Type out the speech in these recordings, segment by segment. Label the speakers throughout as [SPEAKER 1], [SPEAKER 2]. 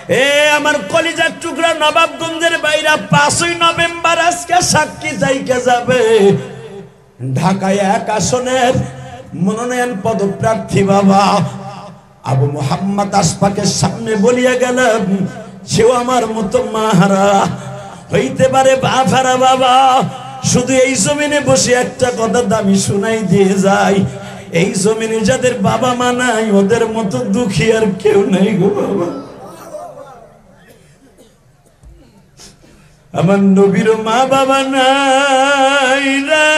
[SPEAKER 1] এ আমার কলিজার টুকরা নবাবগঞ্জের বাইরা 5ই নভেম্বর আজকে সাক্ষী যাইকে যাবে ঢাকায় 1 আসনের মনোনয়ন পদপ্রার্থী বাবা আবু মোহাম্মদ আশফাকের সামনে বলিয়া গেলাম, সেও আমার মতো মাহারা হইতে পারে বাফারা বাবা। শুধু এই জমিনে বসে একটা কথা দামি শোনাই দিয়ে যায়, এই জমিনে যাদের বাবা মা নাই ওদের মতো দুঃখী আর কেউ নাই গো বাবা। আমার নবীর মা বাবা নাই রে।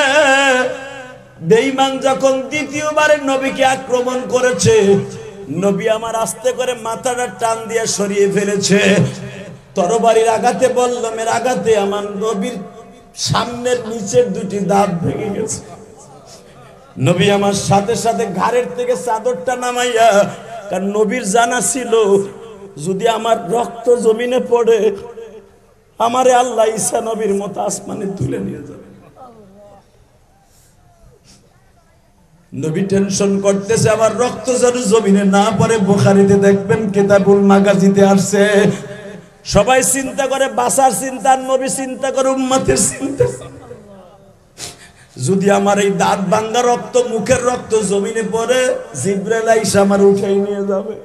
[SPEAKER 1] বেঈমান যখন দ্বিতীয়বার নবীকে আক্রমণ করেছে, নবী আমার আস্তে করে মাথাটা টান দিয়ে সরিয়ে ফেলেছে। তরবারির আঘাতে বল্লমের আঘাতে আমার নবীর সামনের নিচের 2টি দাঁত ভেঙে গেছে। নবী আমার সাথে সাথে ঘাড়ের থেকে চাদরটা নামাইয়া, কারণ নবীর জানা ছিল যদি আমার রক্ত জমিনে পড়ে আমারে আল্লাহ ঈসা নবীর মতো আসমানে তুলে নিয়ে যাবে। নবী টেনশন করতেছে আমার রক্ত যেন জমিনে না পড়ে। বুখারীতে দেখবেন কিতাবুল মাগাজিতে আসছে, সবাই চিন্তা করে বাসার চিন্তা, নবী চিন্তা করে উম্মতের চিন্তা। যদি আমার এই দাঁত ভাঙা রক্ত, মুখের রক্ত জমিনে পড়ে, জিবরাইল আইসা আমার উঠাই নিয়ে যাবে।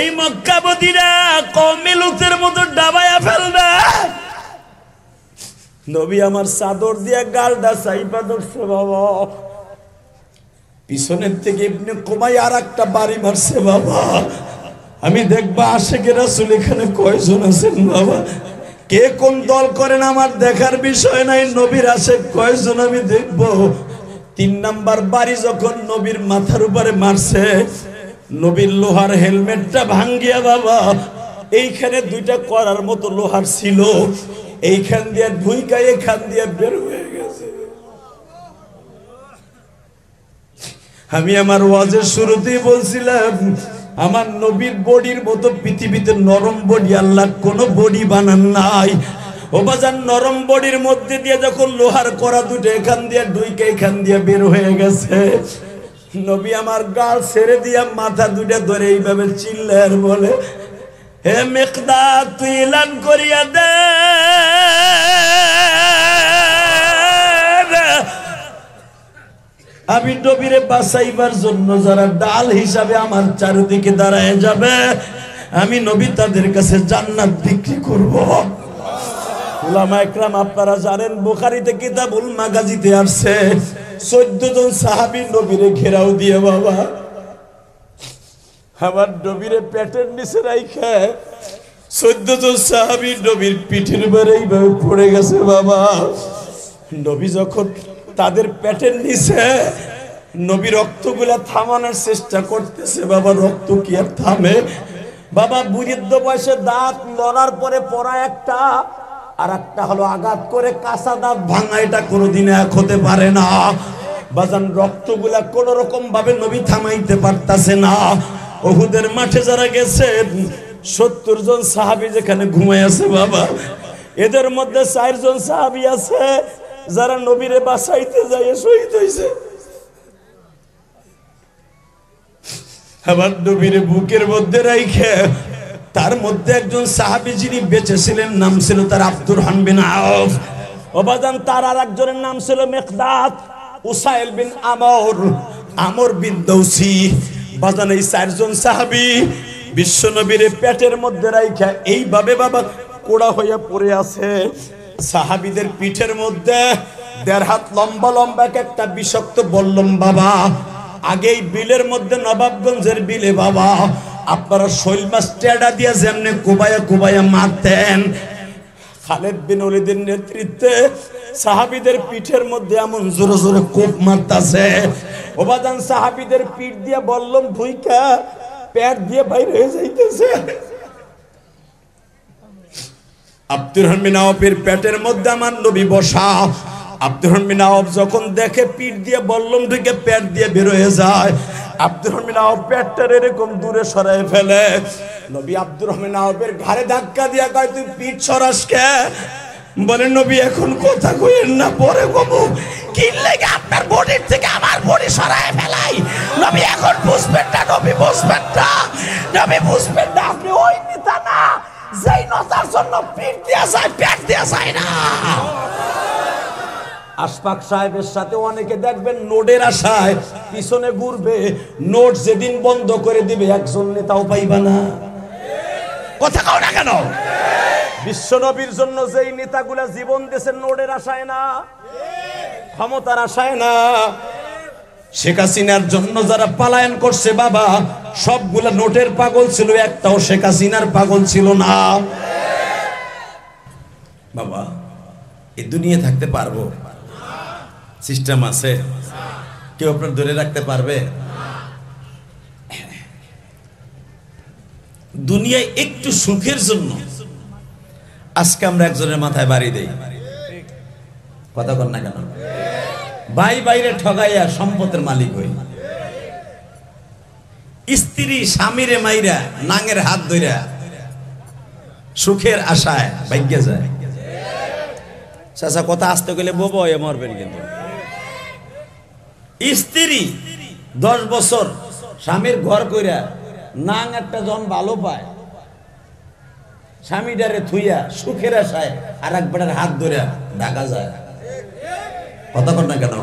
[SPEAKER 1] এই মক্কাবাসীরা কওমে লূতের মতো ডাবায়া ফেলবে। নবী আমার চাদর দিয়ে গালটা চাইপা ধরছে বাবা। পিছনের থেকে ইবনে কুমাই আরেকটা বাড়ি মারছে বাবা। আমি দেখবা আশিকে রাসূল এখানে কয়জন আছেন বাবা। কে কোন দল করেন আমার দেখার বিষয় নাই, নবীর আশিক কয়জন আমি দেখব। 3 নাম্বার বাড়ি যখন নবীর মাথার উপরে মারছে, নবীর লোহার হেলমেটটা ভাঙ্গিয়া বাবা এইখানে 2টা করার মতো লোহার ছিল, এইখান দিয়ে ঢুইকা এখান দিয়ে বের হয়ে গেছে। আমি আমার ওয়াজের শুরুতেই বলছিলাম আমার নবীর বডির মতো পৃথিবীতে নরম বডি আল্লাহ কোনো বডি বানান নাই। ও বাজার নরম বডির মধ্যে দিয়ে যখন লোহার করা 2টা এখান দিয়ে ঢুইকা এখান দিয়ে বের হয়ে গেছে, নবী আমার গাল ছেড়ে দিয়া মাথা 2টা ধরে এইভাবে চিল্লায় আর বলে, হে মিকদাদ তুই এলান করিয়া দে আমি নবীরে বাঁচাইবার জন্য যারা ডাল হিসাবে আমার চারিদিকে দাঁড়ায় যাবে, আমি নবী তাদের কাছে জান্নাত বিক্রি করব। উলামা একরাম আপনারা জানেন বুখারীতে কিতাবুল মাগাজিতে আসছে 14 জন সাহাবী নবীরে ঘেরাও দিয়ে বাবা আমার নবীরে পেটের নিচে রাইখা 14 জন সাহাবী নবীর পিঠের উপরে এইভাবে পড়ে গেছে বাবা। নবী যখন তাদের পেটের নিচে নবী রক্তগুলা থামানোর চেষ্টা করতেছে বাবা, রক্ত কি আর থামে বাবা। বৃদ্ধ বয়সে দাঁত লড়ার পরে পড়া একটা, আর একটা হলো আঘাত করে কাঁচা দাঁত ভাঙা, এটা কোনোদিন এক হতে পারে না বাজান। রক্তগুলা কোন রকম ভাবে নবী থামাইতে পারতাছে না। উহুদের মাঠে যারা গেছে 70 জন সাহাবী যেখানে ঘুমায় আছে বাবা, এদের মধ্যে 4 জন সাহাবী আছে যারা নবীরে বাঁচাইতে যায় শহীদ হয়েছে। আমার নবীরে বুকের মধ্যে রাইখে তার মধ্যে একজন সাহাবী যিনি বেঁচে ছিলেন, নাম ছিল তার আব্দুর রহমান বিন আওফ। ওবাদান তার আরেকজনের নাম ছিল মিকদাদ, উসাইল বিন আমর, আমর বিন দৌসি। বাজান এই 4 জন সাহাবী বিশ্ব নবীর পেটের মধ্যে রাইখা এইভাবে বাবা কোড়া হইয়া পড়ে আছে। সাহাবীদের পিঠের মধ্যে 1.5 হাত লম্বা লম্বা একটা বিষাক্ত বল্লম বাবা। আগেই বিলের মধ্যে নবাবগঞ্জের বিলে বাবা আপনারা শৈল মাছ টেডা দিয়ে যেমনি কুবায়া কুবায়া মারতেন, খালিদ বিন ওলীদের নেতৃত্বে সাহাবীদের পিঠের মধ্যে এমন জোরে জোরে কোপ মারতাছে। ওবাদান সাহাবীদের পিঠ দিয়ে বল্লম ঢুইকা পেট দিয়ে বাইরে হয়ে যাইতেছে। আব্দুর রহমান বিন আওফের পেটের মধ্যে আমার নবী বসা। আব্দুর রহমান বিন আওফ যখন দেখে পিঠ দিয়ে বল্লম ঢুকে পেট দিয়ে বের হয়ে যায়, আব্দুর রহমান বিন আওফ পেটটা এরকম দূরে সরায় ফেলে। নবী আব্দুর রহমান বিন আওফের ঘাড়ে ধাক্কা দিয়া কয়, তুই পিঠ সরাস কে? বলে নবী এখন কথা কইেন না, পরে কবু। কি লাগে আপনার বডির থেকে আমার বডি সরায় ফেলাই? নবী এখন বুঝবেন না, নবী বুঝবেন না, নবী বুঝবেন না, আপনি ওই নেতা না। স্বাধীনতার জন্য পিঠ দেয়া যায়, পেট দেয়া যায় না। আশফাক সাহেবের সাথে অনেকে দেখবেন নোটের আশায় পিছনে ঘুরবে, নোট যেদিন বন্ধ করে দিবে একজন নেতাও পাইবা না। কথা কও না কেন? বিশ্বনবীর জন্য যেই নেতাগুলা জীবন দিয়েছেন নোটের আশায় না, ক্ষমতার আশায় না। শেখ হাসিনার জন্য যারা পলায়ন করছে বাবা, সবগুলা নোটের পাগল ছিল, একটাও শেখ হাসিনার পাগল ছিল না। বাবা এই দুনিয়া থাকতে পারবো? সিস্টেম আছে, কেউ আপনার ধরে রাখতে পারবে? দুনিয়ায় একটু সুখের জন্য আজকে আমরা একজনের মাথায় বাড়ি দেই। কথা কর না কেন? ভাই বাইরে ঠগাইয়া সম্পদের মালিক হই, স্ত্রী স্বামীরে মাইরা নাঙের হাত ধইরা সুখের আশায় ভাগ্যে যায়। চাচা কথা আসতে গেলে বউ হয়ে মরবেন কিন্তু। স্ত্রী 10 বছর স্বামীর ঘর কইরা নাং একটা জন ভালো পায়, স্বামীটারে থুইয়া সুখের আশায় আর একবারের হাত ধরে ঢাকা যায়। কথা কর না কেন?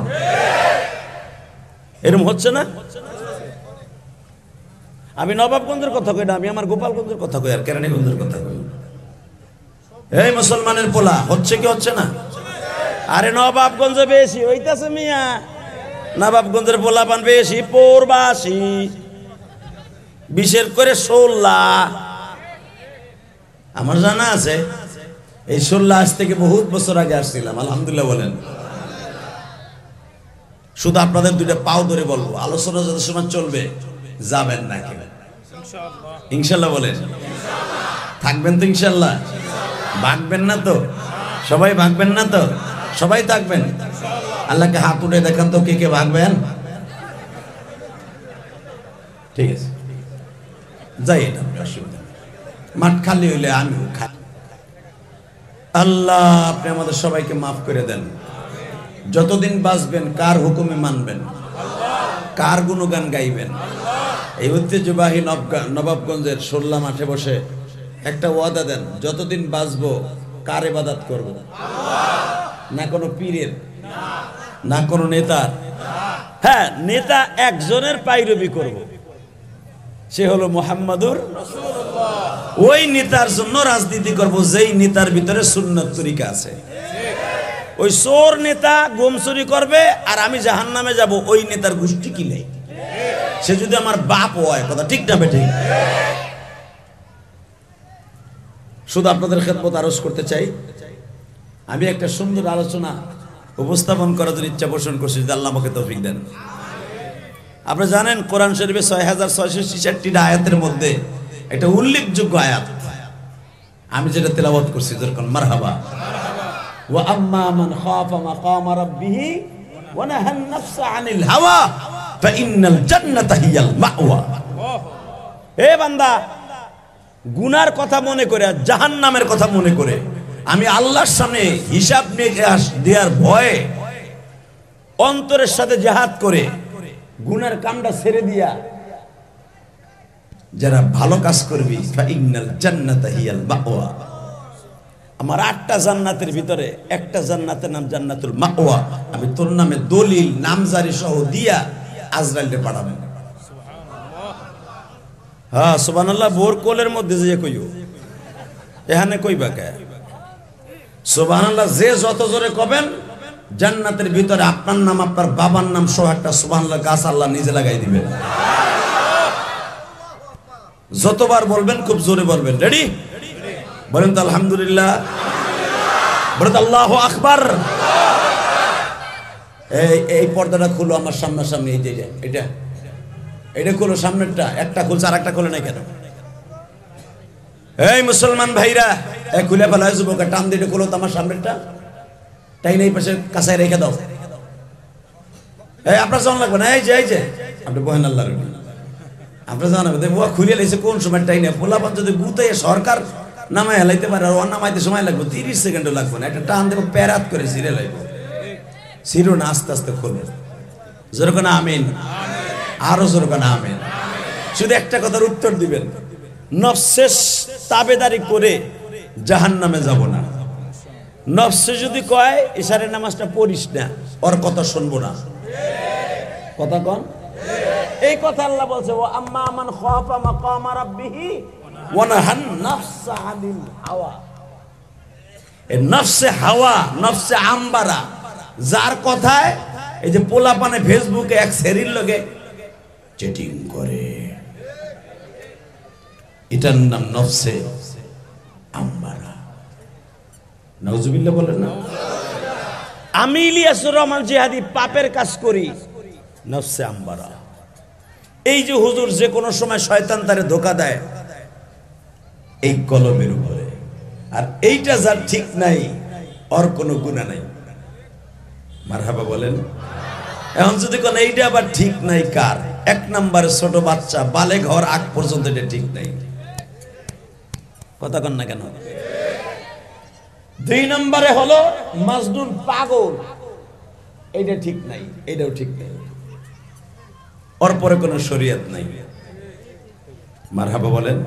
[SPEAKER 1] এরকম হচ্ছে না? আমি নবাবগঞ্জের কথা কই না, আমি আমার গোপালগঞ্জের কথা কই আর কেরানীগঞ্জের কথা কই। এই মুসলমানের পোলা হচ্ছে কি হচ্ছে না? আরে নবাবগঞ্জে বেশি হইতাছে মিয়া, নবাবগঞ্জের পোলা পান বেশি পৌরবাসী, বিশেষ করে 16। আমার জানা আছে এই 16 আজ থেকে বহুত বছর আগে আসছিলাম, আলহামদুলিল্লাহ বলেন। শুধু আপনাদের দুইটা পাও ধরে বলবো, আলোচনা যত সময় চলবে যাবেন না কেন? ইনশাল্লাহ বলেন। থাকবেন তো ইনশাল্লাহ? ভাগবেন না তো? সবাই ভাগবেন না তো? সবাই থাকবেন? আল্লাহকে হাত উঠে দেখান তো কে কে ভাগবেন। ঠিক আছে, যাই, এটা অসুবিধা, মাঠ খালি হইলে আমিও খাই। আল্লাহ আপনি আমাদের সবাইকে মাফ করে দেন। যতদিন বাঁচবেন কার হুকুমে মানবেন, কার গুণগান গাইবেন? এই ঐতিহ্যবাহী নবাবগঞ্জের 16 মাঠে বসে একটা ওয়াদা দেন, যতদিন বাঁচবো কার ইবাদত করব? না কোনো পীরের, না কোনো নেতার। হ্যাঁ, নেতা একজনের পাইরবি করব, সে হলো মুহাম্মাদুর রাসূলুল্লাহ। ওই নেতার জন্য রাজনীতি করব যেই নেতার ভিতরে সুন্নাত তরিকা আছে। ওই চোর নেতা গম চুরি করবে আর আমি জাহান্নামে যাব, ওই নেতার গোষ্ঠী কি নেই, সে যদি আমার বাপ হয়। কথা ঠিক না বেঠিক? শুধু আপনাদের খেদমত আরজ করতে চাই, আমি একটা সুন্দর আলোচনা উপস্থাপন করার জন্য ইচ্ছা পোষণ করছি, যদি আল্লাহ আমাকে তৌফিক দেন। আপনারা জানেন কোরআন শরীফে 6666টা আয়াতের মধ্যে একটা উল্লেখযোগ্য আয়াত আমি যেটা তেলাওয়াত করছি, যেরকম মারহাবা ওয়া আম্মা মান খাফা মাকামা রাব্বিহি ওয়া নাহান নাফসা আনিল হাওয়া ফা ইন্নাল জান্নাতা হিয়াল মাওয়া। হে বান্দা, গুনার কথা মনে করে, জাহান্নামের কথা মনে করে আমি আল্লাহর সামনে হিসাব নিকাশ দেওয়ার ভয়ে অন্তরের সাথে জিহাদ করে গুনার কামটা ছেড়ে দিয়া যারা ভালো কাজ করবি, ফাইনাল জান্নাতা হিয়াল মাওয়া। আমার 8টা জান্নাতের ভিতরে একটা জান্নাতের নাম জান্নাতুল মাওয়া। আমি তোর নামে দলিল নামজারি সহ দিয়া আজরাইলকে পাঠাবো। হ্যাঁ সুবহানাল্লাহ। বোর কোলের মধ্যে যে কইও, এখানে কইবা কে? সুবহানাল্লাহ। যে যত জোরে কবেন, জান্নাতের ভিতরে আপনার নাম, আপনার বাবার নাম সহ একটা সুবহানাল্লাহ গাছ আল্লাহ নিজে লাগাই দিবেন। যতবার বলবেন খুব জোরে বলবেন। রেডি? বলেন তো আলহামদুলিল্লাহ, বলেন তো আল্লাহু আকবার। এই পর্দাটা খুলো আমার সামনাসামনি, এই যে এটা খুলো, সামনেরটা। একটা খুলছে আর একটা খুলে নাই কেন? এই মুসলমান ভাইরা, খুলে ফেলা যুবক, টান দিয়ে খুলো তো আমার সামনেরটা, তাই না? এই পাশে কাছায় রেখে দাও। আপনার জানা লাগবে না, এই যে আপনি বহেন আল্লাহ, আপনার জানাবে খুলে লাইছে কোন সময় টাই না। পোলাপান যদি গুতাই সরকার নামায় হেলাইতে পারে, আর নামাইতে সময় লাগবে 30 সেকেন্ডও লাগবে না। একটা টান দেবো, প্যারাত করে ছিঁড়ে লাগবে, ছিঁড়ো না, আস্তে আস্তে খুলবে। যেরকম আমিন, আরো যেরকম আমিন। শুধু একটা কথার উত্তর দিবেন, নফসের তাবেদারি করে জাহান্নামে যাব না। নফসে যদি কয় ইশারের নামাজটা পড়িস না, ওর কথা শুনবো না। কথা কন, এই কথা আল্লাহ বলছে, ও আম্মা মান খাফা মাকাম রাব্বিহি ওয়া নাহান নাফসা আনিল হাওয়া। এই নফসে হাওয়া, নফসে আম্বারা, যার কথায় এই যে পোলাপানে ফেসবুকে এক সেরির লগে চেটিং করে, এটার নাম নফসে আম্বারা। নাউজুবিল্লাহ বলেন না। আমি ইলিয়াসুর রহমান জিহাদি পাপের কাজ করি, নফসে আম্বারা। এই যে হুজুর যে কোনো সময় শয়তান তারে ধোঁকা দেয় এই কলমের উপরে, আর এইটা যার ঠিক নাই ওর কোনো গুনাহ নাই। মারহাবা বলেন। এখন যদি কোন এইটা আবার ঠিক নাই কার? এক নম্বরে ছোট বাচ্চা বালেগ হওয়ার আগ পর্যন্ত এটা ঠিক নাই। কথা কন না কেন? দুই নম্বরে হলো মাজনুন পাগল, এইটা ঠিক নাই, এটাও ঠিক নাই, ওর পরে কোনো শরীয়ত নাই। মারহাবা বলেন।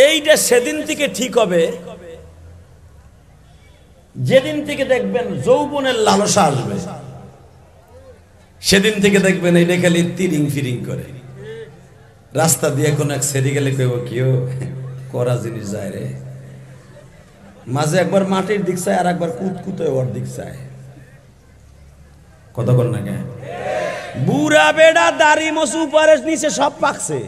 [SPEAKER 1] এইটা সেদিন থেকে ঠিক হবে যেদিন থেকে দেখবেন যৌবনের লালসা আসবে, সেদিন থেকে দেখবেন এইটা খালি তিরিং ফিরিং করে। রাস্তা দিয়ে কোন এক সেরি গেলে কইব কেউ করা জিনিস যায় রে, মাঝে একবার মাটির দিক চায় আর একবার কুতকুতে ওর দিক চায়। কত কর না কেন? বুড়া বেড়া দাড়ি মসু উপরের নিচে সব পাকছে,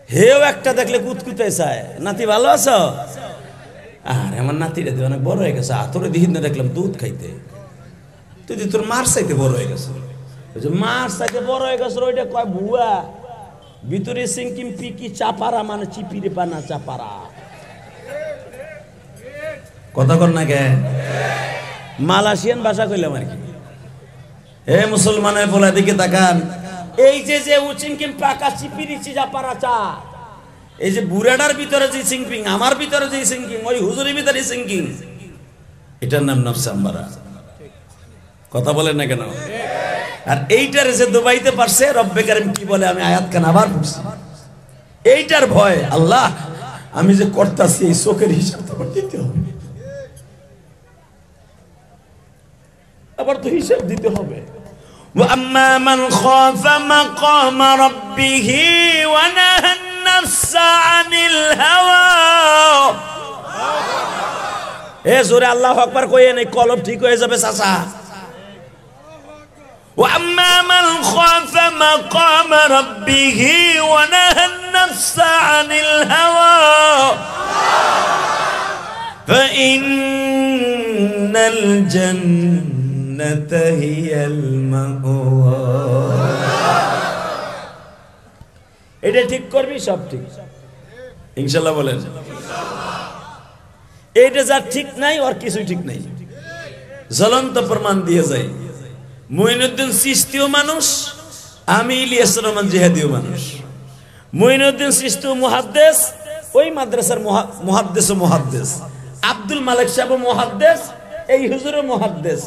[SPEAKER 1] হেও একটা দেখলে কুতকুতে চায়, নাতি ভালো আছো? আর আমার নাতিরা অনেক বড় হয়ে গেছে, তোরে দিন না দেখলাম দুধ খাইতে, তুই তোর মার চাইতে বড় হয়ে গেছে। মার চাইতে বড় হয়ে গেছে ওইটা কয় ভুয়া, ভিতরে সিংকিম পিকি চাপারা, মানে চিপিরে পানা চাপারা। কথা কর না কে? মালয়েশিয়ান ভাষা কইলাম আর কি। হে মুসলমানের বলা দিকে তাকান, এই যে যে উচিংকিম পাকা চিপিরি চাপারা চা, এই যে বুড়াটার ভিতরে যে সিংকিং, আমার ভিতরে যে সিংকিং, ওই হুজুরের ভিতরে সিংকিং, এটার নাম নফস আম্বারা। কথা বলেন না কেন? আর এইটার যে দুবাইতে পারছে, রব্বে কারিম কি বলে, আমি আয়াত খান আবার পড়ছি, এইটার ভয়, আল্লাহ আমি যে করতাছি এই চোখের হিসাব তো দিতে হবে, আবার তো হিসাব দিতে হবে। وَأَمَّا مَنْ خَافَ مَقَامَ رَبِّهِ وَنَهَى النَّفْسَ عَنِ الْهَوَى। এ জোরে আল্লাহু আকবার কইেন, এই কলব ঠিক হয়ে যাবে চাচা। وَأَمَّا مَنْ خَافَ مَقَامَ رَبِّهِ وَنَهَى النَّفْسَ عَنِ الْهَوَى فَإِنَّ الْجَنَّةَ هِيَ الْمَأْوَى। এটা ঠিক করবি, সব ঠিক ইনশাআল্লাহ বলেন। এইটা যা ঠিক নাই ওর কিছুই ঠিক নাই, জ্বলন্ত প্রমাণ দিয়ে যায়। মুঈনুদ্দিন চিশতিও মানুষ, আমি ইলিয়াসুর রহমান জিহাদিও মানুষ। মুঈনুদ্দিন চিশতি মুহাদ্দিস, ওই মাদ্রাসার মুহাদ্দিস ও মুহাদ্দিস। আব্দুল মালিক সাহেব মুহাদ্দিস, এই হুজুর মুহাদ্দিস।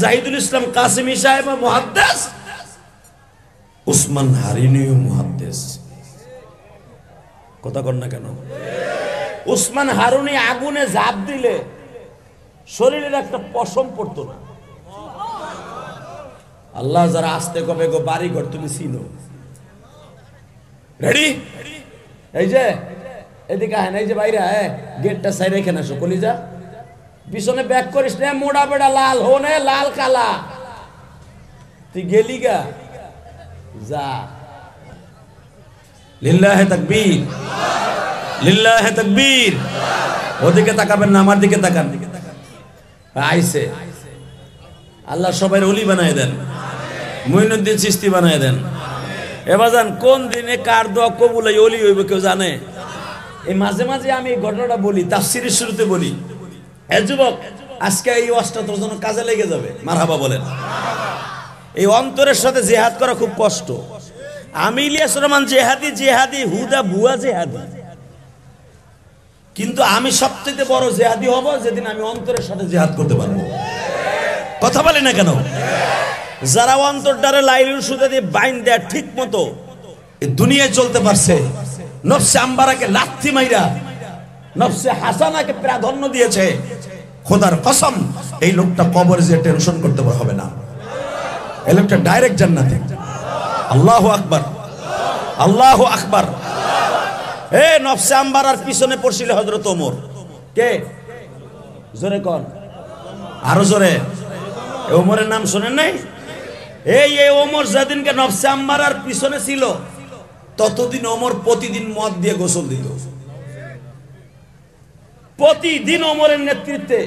[SPEAKER 1] জাহিদুল ইসলাম কাসেমি সাহেব মুহাদ্দিস, উসমান হারিনিও মুহাদ্দিস। কথা কর না কেন? উসমান হারুনি আগুনে ঝাঁপ দিলে শরীরের একটা পশম পড়তো না। আল্লাহ যারা আসতে কবে গো বাড়ি ঘর তুমি চিনো, রেডি? এই যে এদিকে আহেন, এই যে বাইরে গেটটা সাইড রেখে আসো, কলিজা পিছনে ব্যাক করিস না, মোড়া বেড়া লাল হোনে লাল কালা, তুই গেলি গা, যা। লিল্লাহে তাকবীর, লিল্লাহে তাকবীর। ওদিকে তাকাবেন না, আমার দিকে তাকান। আইছে আল্লাহ সবাই ওলি বানায় দেন, মুঈনুদ্দিন চিশতি বানায় দেন। এবার জান কোন দিনে কার দোয়া কবুল হয় ওলি হইব কেউ জানে? এই মাঝে মাঝে আমি এই ঘটনাটা বলি, তাফসীরের শুরুতে বলি। এ যুবক, আজকে এই ওয়াজটা তোর জন্য কাজে লেগে যাবে। মারহাবা বলেন। এই অন্তরের সাথে জিহাদ করা খুব কষ্ট। আমি ইলিয়াসুর রহমান জিহাদি হুদা ভুয়া জিহাদি, কিন্তু আমি সবচেয়ে বড় জিহাদি হব যেদিন আমি অন্তরের সাথে জিহাদ করতে পারবো। কথা বলে না কেন? যারা অন্তরটারে লাইলুর সুতা দিয়ে বাইন দেয় ঠিক মতো দুনিয়ায় চলতে পারছে, নফসে আম্বারাকে লাথি মাইরা নফসে হাসানাকে প্রাধান্য দিয়েছে, খোদার কসম এই লোকটা কবরে যে টেনশন করতে হবে না, এই লোকটা ডাইরেক্ট জান্নাতে। আল্লাহু আকবার, আল্লাহু আকবার। এ নফসে আম্বারার পিছনে পড়ছিল হযরত ওমর। কে? জোরে কোন, আরো জোরে। ওমরের নাম শুনেন নাই? এই ওমর যেদিনকে নফসে আম্মারার পিছনে ছিল ততদিন ওমর প্রতিদিন মদ দিয়ে গোসল দিত। প্রতিদিন ওমরের নেতৃত্বে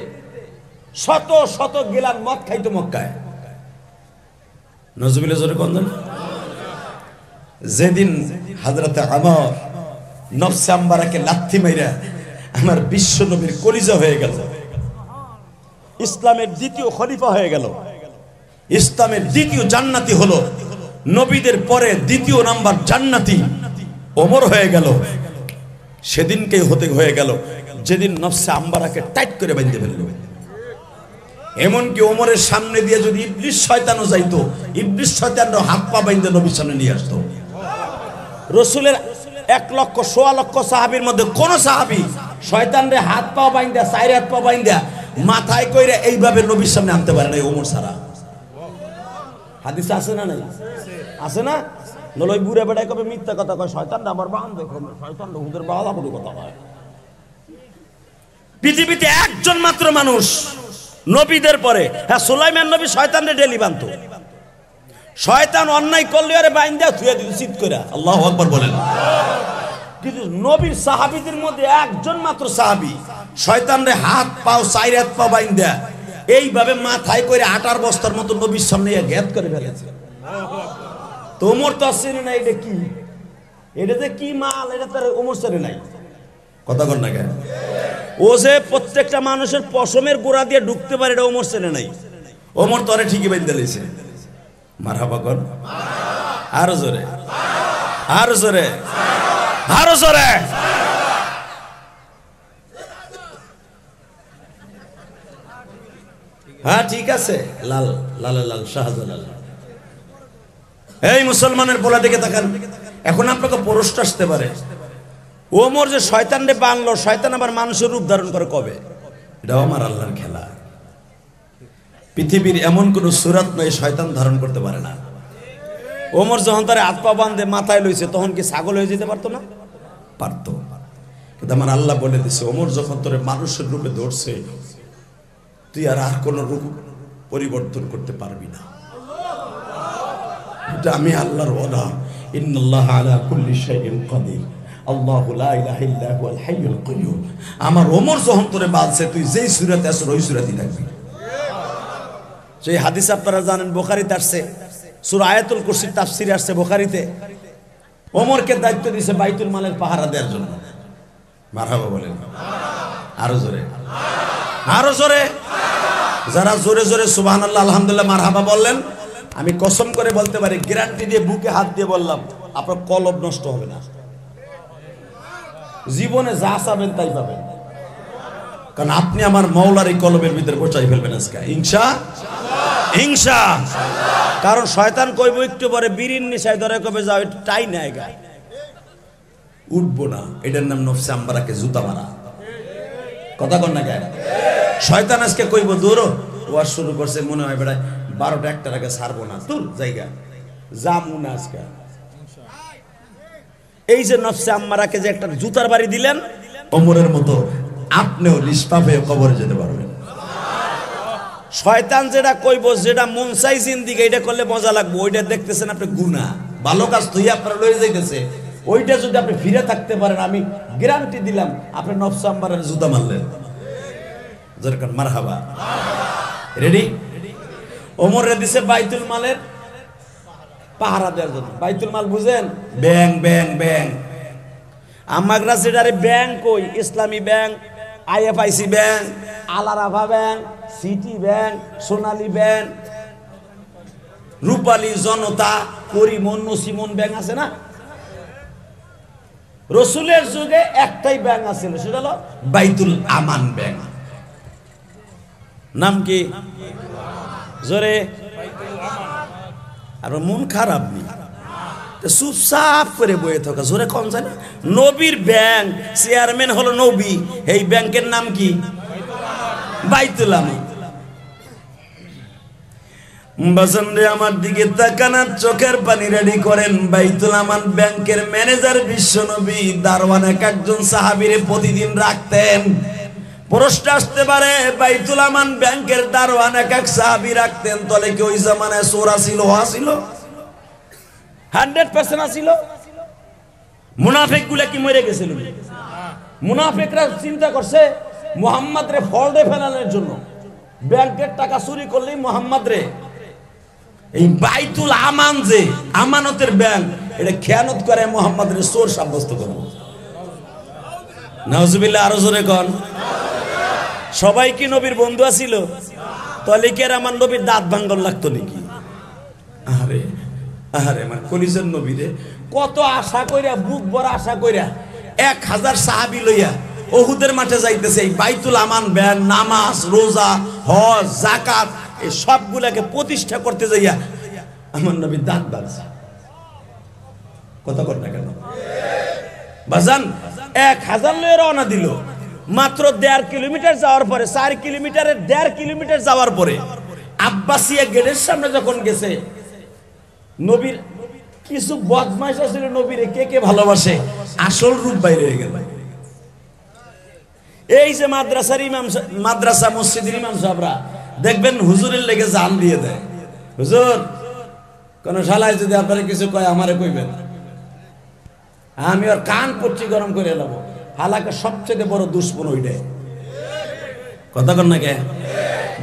[SPEAKER 1] শত শত গিলান মদ খাইতো মক্কায়। নজরুলের জোরে কোন? যেদিন হযরতে ওমর নফসে আম্মারাকে লাথি মাইরা আমার বিশ্ব নবীর কলিজা হয়ে গেল, ইসলামের দ্বিতীয় খলিফা হয়ে গেল, ইসলামের দ্বিতীয় জান্নাতি হলো, নবীদের পরে দ্বিতীয় নাম্বার জান্নাতি ওমর হয়ে গেল, সেদিনকেই হয়ে গেল যেদিন নফসে আম্বারাকে টাইট করে বেঁধে ফেলল। এমনকি ওমরের সামনে দিয়ে যদি ইবলিস শয়তানও যাইতো, ইবলিস শয়তানও হাত পা বেঁধে নবীর সামনে নিয়ে আসতো। রসুলের 1,00,000 সাহাবীর মধ্যে কোন সাহাবী শয়তানরে হাত পা বাইন্দা, চার হাত পা বাইন্দা মাথায় কইরা এইভাবে নবীর সামনে আনতে পারে না ওমর ছাড়া। হাদিস আছে না নাই? আছে না? নলই বুড়া বেড়ায় কবে মিথ্যা কথা কয়, শয়তান আমার বান দেখো, শয়তান হুদের বালা বড় কথা কয়। পৃথিবীতে একজন মাত্র মানুষ নবীদের পরে, হ্যাঁ সুলাইমান নবী শয়তানরে ডেলি বানতো। শয়তান অন্যায় করলে আরে বাইন্দা থুয়ে দিত চিৎ করে। আল্লাহু আকবার বলেন। কিন্তু নবীর সাহাবীদের মধ্যে একজন মাত্র সাহাবী শয়তানরে হাত পাও, চার হাত পা বাইন্দা এইভাবে মাথায় করে আটার বস্তার মতো নবীর সামনে ঘেত করে ফেলেছে। তোমর তো চেনে না এটা কি, এটা যে কি মাল, এটা তার ওমর চেনে নাই। কথা কর না কেন? ও যে প্রত্যেকটা মানুষের পশমের গোড়া দিয়ে ঢুকতে পারে, এটা ওমর চেনে নাই। ওমর তো আরে ঠিকই বাইন্দা লইছে। মারহাবা কর, আরো জোরে, আরো জোরে, আরো জোরে। হ্যাঁ ঠিক আছে, লাল লাল লাল শাহজালাল। এই মুসলমানের পোলা দিকে তাকান। এখন আপনাকে প্রশ্ন আসতে পারে, ওমর যে শয়তানরে বানলো, শয়তান আবার মানুষের রূপ ধারণ করে কবে? এটাও আমার আল্লাহর খেলা। পৃথিবীর এমন কোন সূরত নয় শয়তান ধারণ করতে পারে না। ওমর যখন তার হাত পা বাঁধে মাথায় লইছে, তখন কি ছাগল হয়ে যেতে পারতো না? পারতো। কিন্তু আমার আল্লাহ বলে দিছে, ওমর যখন তোরে মানুষের রূপে ধরছে, তুই আর কোন রূপ পরিবর্তন করতে পারবি না। এটা আমি আল্লাহর ওয়াদা। ইন্নাল্লাহা আলা কুল্লি শাইইন কাদির, আল্লাহু লা ইলাহা ইল্লা হুয়াল হাইয়ুল কাইয়্যুম। আমার ওমর যখন তোরে বাঁধছে, তুই যেই সূরাতে আছিস ওই সূরাতেই থাকবি। সেই হাদিস আপনারা জানেন, বুখারীতে আসছে, সূরা আয়াতুল কুরসির তাফসীরে আসছে বুখারীতে। ওমরকে দায়িত্ব দিয়েছে বাইতুল মালের পাহারা দেওয়ার জন্য। মারহাবা বলেন, আরো জোরে, আরো জোরে। যারা জোরে জোরে সুবহানাল্লাহ আলহামদুলিল্লাহ মারহাবা বললেন, আমি কসম করে বলতে পারি, গ্যারান্টি দিয়ে বুকে হাত দিয়ে বললাম, আপনার কলব নষ্ট হবে না। জীবনে যা চাবেন তাই পাবেন, কারণ আপনি আমার মাওলার এই কলবের ভিতরে পৌঁছাই ফেলবেন আজকে ইনশাআল্লাহ, ইনশাআল্লাহ। কারণ শয়তান কইব একটু পরে বিড়ির নেশায় ধরে কবে যাও, একটু টাই নাই গা, উঠবো না। এটার নাম নফসে আম্বারাকে জুতা মারা। কথা কন না কেন? শয়তান আজকে কইব দৌড়ো, ওয়াজ শুরু করছে, মনে হয় বেড়ায় 12টা 1টার আগে ছাড়বো না, তোর জায়গা যামু না আজকে। এই যে নফসে আম্মারাকে যে একটা জুতার বাড়ি দিলেন, ওমরের মতো আপনিও নিষ্পাপ হয়ে কবরে যেতে পারবেন। শয়তান যেটা কইব, যেটা মন চাই জিন্দিগি, এটা করলে মজা লাগবে, ওইটা দেখতেছেন আপনি গুনাহ, ভালো কাজ তুই আপনারা লয়ে যাইতেছে, ওইটা যদি আপনি ফিরে থাকতে পারেন, আমি গ্যারান্টি দিলাম আপনি নফসে আম্মারার জুতা মারলেন। যেরকম মারহাবা, রেডি? ওমর রে দিছে বাইতুল মালের পাহারা দেওয়ার জন্য। বাইতুল মাল বুঝেন? Bank, bank, bank. আমাগরা যেটারে ব্যাংক কই, Islami bank, IFIC bank, Al-Arafah bank, City bank, Sonali bank, Rupali, Janata, করিমন, নসিমন ব্যাংক আছে না? রসুলের যুগে একটাই ব্যাংক আছিল, সেটা হলো বাইতুল আমান ব্যাংক। নাম কি? জোরে। আর মন খারাপ নি, চুপচাপ করে বয়ে থাকা, জোরে কম যায় না? নবীর ব্যাংক, চেয়ারম্যান হলো নবী, এই ব্যাংকের নাম কি? বাইতুল আমান। বাসন্দে আমার দিকে তাকানা, চোখের পানি রেডি করেন। বাইতুল আমান ব্যাংকের ম্যানেজার বিশ্ব নবী দারওয়ান এক একজন সাহাবীরে প্রতিদিন রাখতেন। প্রশ্ন আসতে পারে, বাইতুল আমান ব্যাংকের দারওয়ান এক এক সাহাবী রাখতেন, তলে কি ওই জামানায় চোর ছিল? ছিল 100% ছিল। মুনাফিক গুলা কি মরে গেছিল? মুনাফিকরা চিন্তা করছে মুহাম্মদ রে ফলদে ফেলানোর জন্য, ব্যাংকের টাকা চুরি করলেই মুহাম্মদ রে, এই বাইতুল আমান যে আমানতের ব্যাংক, এটা খেয়ানত করে মুহাম্মদ রে চোর সাব্যস্ত করবে। নাউজুবিল্লাহ, আরো জোরে কোন। সবাই কি নবীর বন্ধু ছিল? তাহলে কি আর আমার নবীর দাঁত ভাঙ্গল লাগতো নাকি? আরে আরে আমার কলিজার নবীরে কত আশা কইরা, বুক ভরা আশা কইরা 1000 সাহাবী লইয়া উহুদের মাঠে যাইতেছে। এই বাইতুল আমান ব্যাংক নামাজ, রোজা, হজ, যাকাত এই সবগুলাকে প্রতিষ্ঠা করতে যাইয়া আমার নবী দাঁত বাড়ছে। কথা কর না কেন বাজান? 1000 লইয়া রওনা দিল। মাত্র 1.5 কিলোমিটার যাওয়ার পরে, 4 কিলোমিটারের 1.5 কিলোমিটার যাওয়ার পরে আব্বাসিয়া গেটের সামনে যখন গেছে, নবীর কিছু বদমাইশ ছিল নবীরে কে কে ভালোবাসে, আসল রূপ বাইরে হয়ে গেল। এই যে মাদ্রাসার ইমাম, মাদ্রাসা মসজিদের ইমাম সাহেবরা দেখবেন হুজুরের লেগে জান দিয়ে দেয়। হুজুর কোন শালায় যদি আপনারা কিছু কয় আমারে কইবেন, আমি আর কান পট্টি গরম করে এলাম। হালাকে সবচেয়ে বড় দুশ্মন ওইটাই। কথা কর না কে?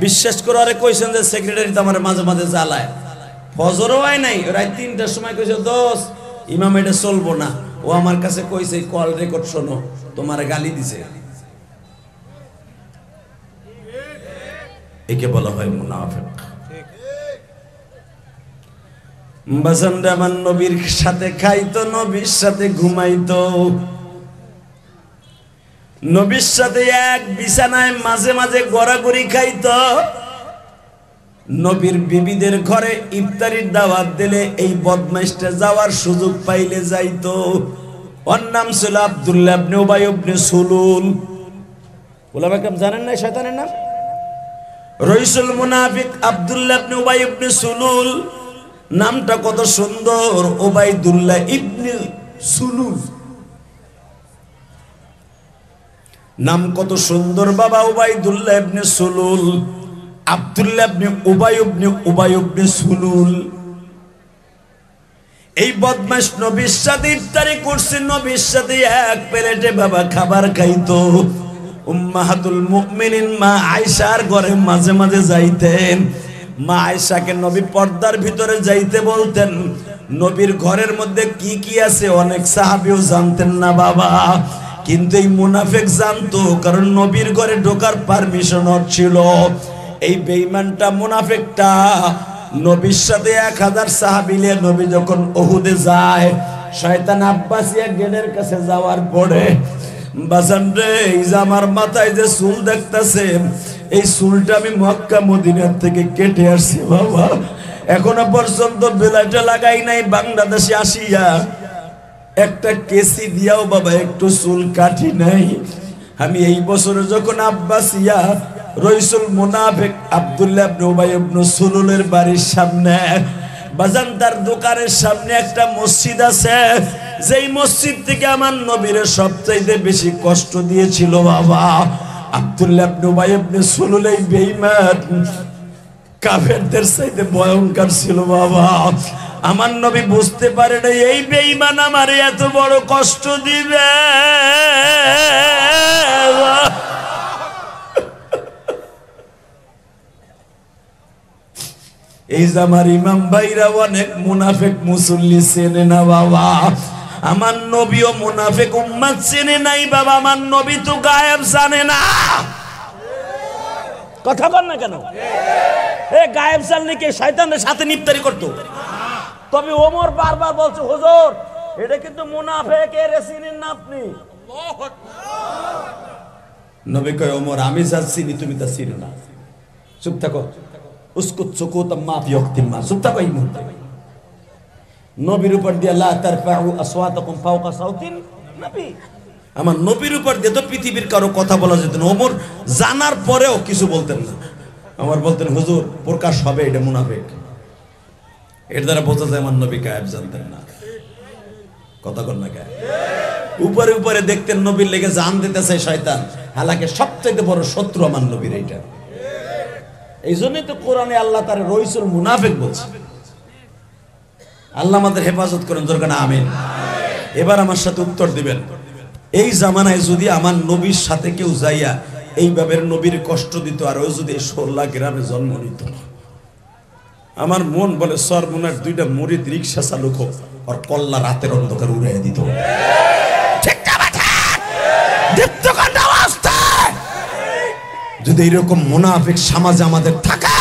[SPEAKER 1] বিশ্বাস করে আরে কইছেন যে সেক্রেটারি তো আমার মাঝে মাঝে জ্বালায়। ফজরও হয় নাই, রাত 3টার সময় কইছে, দোস্ত ইমাম এটা চলবো না। ও আমার কাছে কইছে কল রেকর্ড শোনো, তোমার গালি দিছে। একে বলা হয় মুনাফিক। বাসন্দে আমার নবীর সাথে খাইতো, নবীর সাথে ঘুমাইতো, নবীর সাথে এক বিছানায় মাঝে মাঝে গড়াগড়ি খাইতো। নবীর বিবিদের ঘরে ইফতারির দাওয়াত দিলে এই বদমাইশটা যাওয়ার সুযোগ পাইলে যাইতো। ওর নাম ছিল আব্দুল্লাহ ইবনে উবাই ইবনে সুলুল। ওলামা কেরাম জানেন না শয়তানের নাম? রইসুল মুনাফিক আব্দুল্লাহ ইবনে উবাই ইবনে সুলুল। নামটা কত সুন্দর, উবাইদুল্লাহ ইবনে সুলুল, নাম কত সুন্দর বাবা, উবাইদুল্লাহ ইবনে সুলুল, আব্দুল্লাহ ইবনে উবাই ইবনে সুলুল। এই বদমাশ নবীর সাথে ইফতারি করছে, নবীর সাথে এক প্লেটে বাবা খাবার খাইতো। উম্মাহাতুল মুমিনিন মা আয়েশার ঘরে মাঝে মাঝে যাইতেন। মা আয়েশাকে নবী পর্দার ভিতরে যাইতে বলতেন। নবীর ঘরের মধ্যে কি কি আছে অনেক সাহাবীও জানতেন না বাবা, কিন্তু এই মুনাফিক জানতো, কারণ নবীর ঘরে ঢোকার পারমিশন ছিল। এই বেঈমানটা মুনাফিকটা নবীর সাথে 1000 সাহাবী নিয়ে নবী যখন উহুদে যায়, শয়তান আব্বাসিয়া গেটের কাছে যাওয়ার পরে, বাজান রে এই যে আমার মাথায় যে চুল দেখতেছে, এই চুলটা আমি মক্কা মদিনার থেকে কেটে আসছি বাবা, এখনো পর্যন্ত বেলাটা লাগাই নাই। বাংলাদেশে আসিয়া একটা কেসি দিয়াও বাবা একটু চুল কাটি নাই। আমি এই বছরে যখন আব্বাসিয়া রইসুল মুনাফিক আব্দুল্লাহ ইবনে উবাই ইবনে সুলুলের বাড়ির সামনে, বাজান তার দোকানের সামনে একটা মসজিদ আছে, যেই মসজিদ থেকে আমার নবীরে সবচাইতে বেশি কষ্ট দিয়েছিল বাবা আব্দুল্লাহ ইবনে উবাই ইবনে সুলুল। এই বেঈমান কাফেরদের চাইতে ভয়ঙ্কর ছিল বাবা। আমার নবী বুঝতে পারে না এই বেঈমান আমারে এত বড় কষ্ট দিবে। এই যে আমার ইমাম ভাইরা অনেক মুনাফিক মুসল্লি চেনে না বাবা, আমার নবীও মুনাফিক উম্মত চেনে নাই বাবা। আমার নবী তো গায়েব জানে না। কথা বল না কেন? এ গায়েব জানলে কি শয়তানের সাথে ইফতারি করতো? তবে ওমর বারবার বলছে, হুজুর এটা কিন্তু মুনাফিক, এর চিনেন না আপনি। নবী কয়, ওমর আমি যা চিনি তুমি তা চিনো না, চুপ থাকো। উসকু চুকুত মাফ ইয়ক্তিমা, চুপ থাকো। এই মুহূর্তে নবীর উপর দিয়ে লা তারফাউ আসওয়াতাকুম ফাওকা সাউতিন নবী, আমার নবীর উপর দিয়ে তো পৃথিবীর কারো কথা বলা যেত না। ওমর জানার পরেও কিছু বলতেন না। আমার বলতেন হুজুর প্রকাশ হবে, এটা মুনাফিক। এর দ্বারা বোঝা যায় আমার নবী গায়েব জানতেন না। কথা কর না গায়ে উপরে উপরে দেখতেন নবীর লেগে জান দিতেছে শয়তান, হালাকে সবচেয়ে বড় শত্রু আমার নবীর এইটা। এই জন্যই তো কোরআনে আল্লাহ তার রইসুল মুনাফিক বলছে। আল্লাহ আমাদের হেফাজত করেন, দরকার না আমিন। এবার আমার সাথে উত্তর দিবেন, এই জামানায় যদি আমার নবীর সাথে কেউ যাইয়া এইভাবে নবীর কষ্ট দিত, আর ওই যদি 16 গ্রামে জন্ম নিত, আমার মন বলে সরমুনার 2টা মুরিদ রিক্সা চালক হোক আর কল্লা রাতের অন্ধকার উড়াইয়া দিত। যদি এরকম মুনাফিক সমাজে আমাদের থাকে,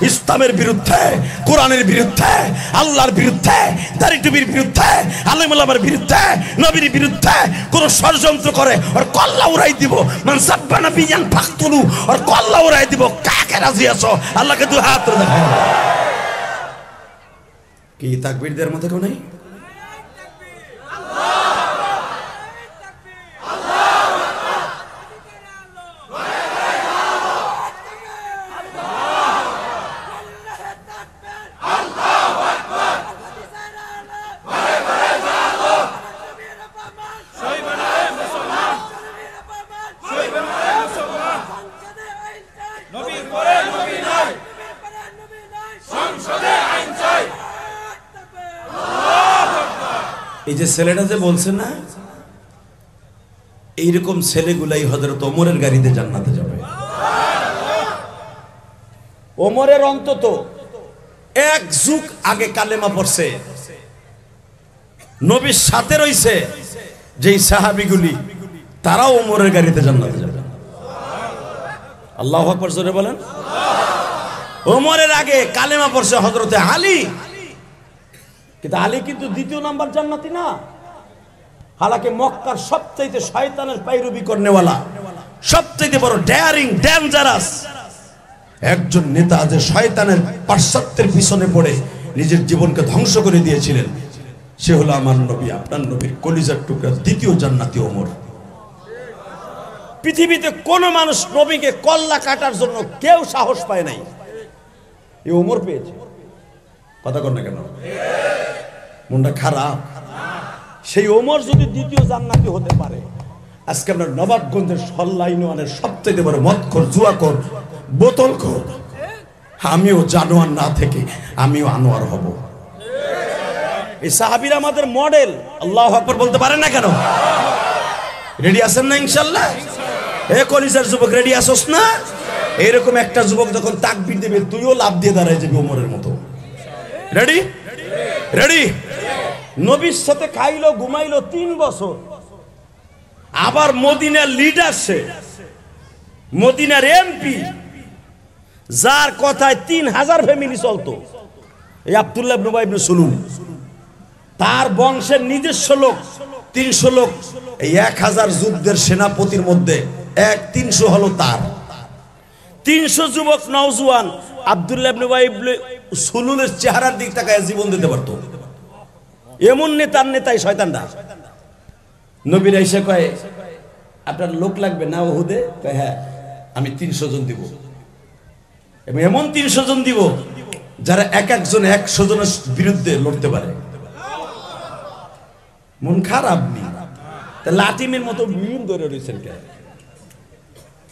[SPEAKER 1] ইসলামের বিরুদ্ধে, কোরআনের বিরুদ্ধে, আল্লাহর বিরুদ্ধে, দাড়ি টুপির বিরুদ্ধে, আলেম ওলামার বিরুদ্ধে, নবীর বিরুদ্ধে কোন ষড়যন্ত্র করে আর কল্লা উড়াই দিব, মান সাব্বানা বিয়ান ফাকতুলু আর কল্লা উড়াই দিব, কাকে রাজি আছো? আল্লাহকে দুই হাত তুলে দেখাও। কি তাকবীর দেওয়ার মতো কেউ নেই? এই যে ছেলেটা যে বলছে না, এইরকম ছেলেগুলাই হযরত ওমরের গাড়িতে জান্নাতে যাবে। ওমরের অন্তত 1 যুগ আগে কালেমা পড়ছে, নবীর সাথে রইছে যেই সাহাবীগুলি, তারাও ওমরের গাড়িতে জান্নাতে যাবে। আল্লাহু আকবার জোরে বলেন। ওমরের আগে কালেমা পড়ছে হযরতে আলী, কিন্তু আলী কিন্তু 2য় নাম্বার জান্নাতি না। হালাকে মক্কার সবচাইতে শয়তানের পায়রবি করনেওয়ালা, সবচাইতে বড় ডেয়ারিং ডেঞ্জারাস একজন নেতা, যে শয়তানের পাশ্চাত্যের পিছনে পড়ে নিজের জীবনকে ধ্বংস করে দিয়েছিলেন, সে হলো আমার নবী, আপনার নবীর কলিজার টুকরা 2য় জান্নাতি ওমর। পৃথিবীতে কোন মানুষ নবীকে কল্লা কাটার জন্য কেউ সাহস পায় নাই, এই ওমর পেয়েছে। কথা কর না কেন? মনটা খারাপ। সেই ওমর যদি 2য় জান্নাতি হতে পারে, আজকে আমরা নবাবগঞ্জের সল্লাইনওয়ানের সবচেয়ে বড় মদখোর, জুয়াখোর, বোতলখোর, আমিও জানোয়ার না থেকে আমিও আনোয়ার হব। এই সাহাবীরা আমাদের মডেল। আল্লাহু আকবার বলতে পারেন না কেন? রেডি আছেন না ইনশাআল্লাহ? এ কলিজার যুবক, রেডি আছোস না? এরকম একটা যুবক যখন তাকবীর দেবে, তুইও লাভ দিয়ে দাঁড়ায় যাবি ওমরের মতো। রেডি? রেডি? নবীর সাথে খাইলো ঘুমাইলো 3 বছর, আবার মদিনার লিডার, সে মদিনার এমপি, যার কথায় 3000 ফ্যামিলি চলতো, এই আব্দুল্লাহ ইবনে উবাই ইবনে সুলুল। তার বংশের নিজস্ব লোক 300 লোক, এই 1000 যুদ্ধের সেনাপতির মধ্যে 300 হলো তার। 300 যুবক নওজোয়ান আব্দুল্লাহ ইবনে উবাই ইবনে সুলুলের চেহারার দিক তাকায় জীবন দিতে পারতো। এমন নেতার নেতাই শয়তানরা। নবীর এসে কয়, আপনার লোক লাগবে না ওহুদে? কয় হ্যাঁ, আমি 300 জন দিব, এবং এমন 300 জন দিব যারা এক একজন 100 জনের বিরুদ্ধে লড়তে পারে। মন খারাপ নি, তা লাটিমের মতো ভিড় ধরে রয়েছেন কে?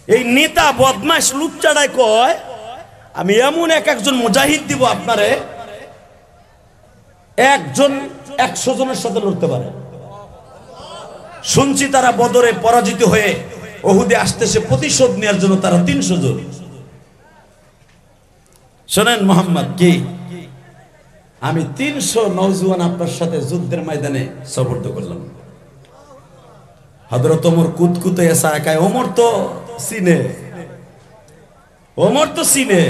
[SPEAKER 1] এই নেতা বদমাশ লুচ্চাড়ায় কয়, আমি এমন এক একজন মুজাহিদ দিব আপনারে, একজন 100 জনের সাথে লড়তে পারে। শুনছি তারা বদরে পরাজিত হয়ে ওহুদে আসতেছে প্রতিশোধ নেওয়ার জন্য, তারা 300 জন। শোনেন মোহাম্মদ, কি আমি 300 নওজোয়ান আপনার সাথে যুদ্ধের ময়দানে সফর করলাম। হযরত ওমর কুতকুতে এসা একায়, ওমর তো চিনে, ওমর তো চিনে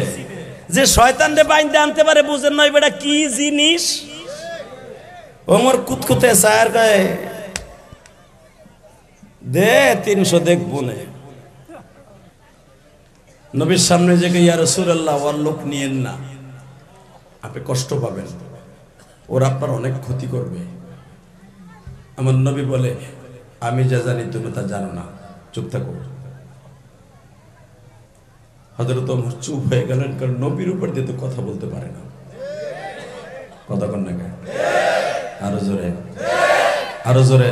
[SPEAKER 1] যে শয়তানরে বাইন্দে আনতে পারে, বুঝেন নয় বেটা কি জিনিস। ওমর কুতকুতে এসা আর কয়, দে 300 দেখবো না। নবীর সামনে যে ইয়া রাসূলুল্লাহ, ওর লোক নিয়েন না, আপনি কষ্ট পাবেন। ওরা আপনার অনেক ক্ষতি করবে। আমার নবী বলে, আমি যা জানি তুমি তা জানো না, চুপ থাকো। হযরত ওমর চুপ হয়ে গেলেন, কারণ নবীর উপর দিয়ে তো কথা বলতে পারে না। কথা কন না কেন? আরো জোরে, আরো জোরে।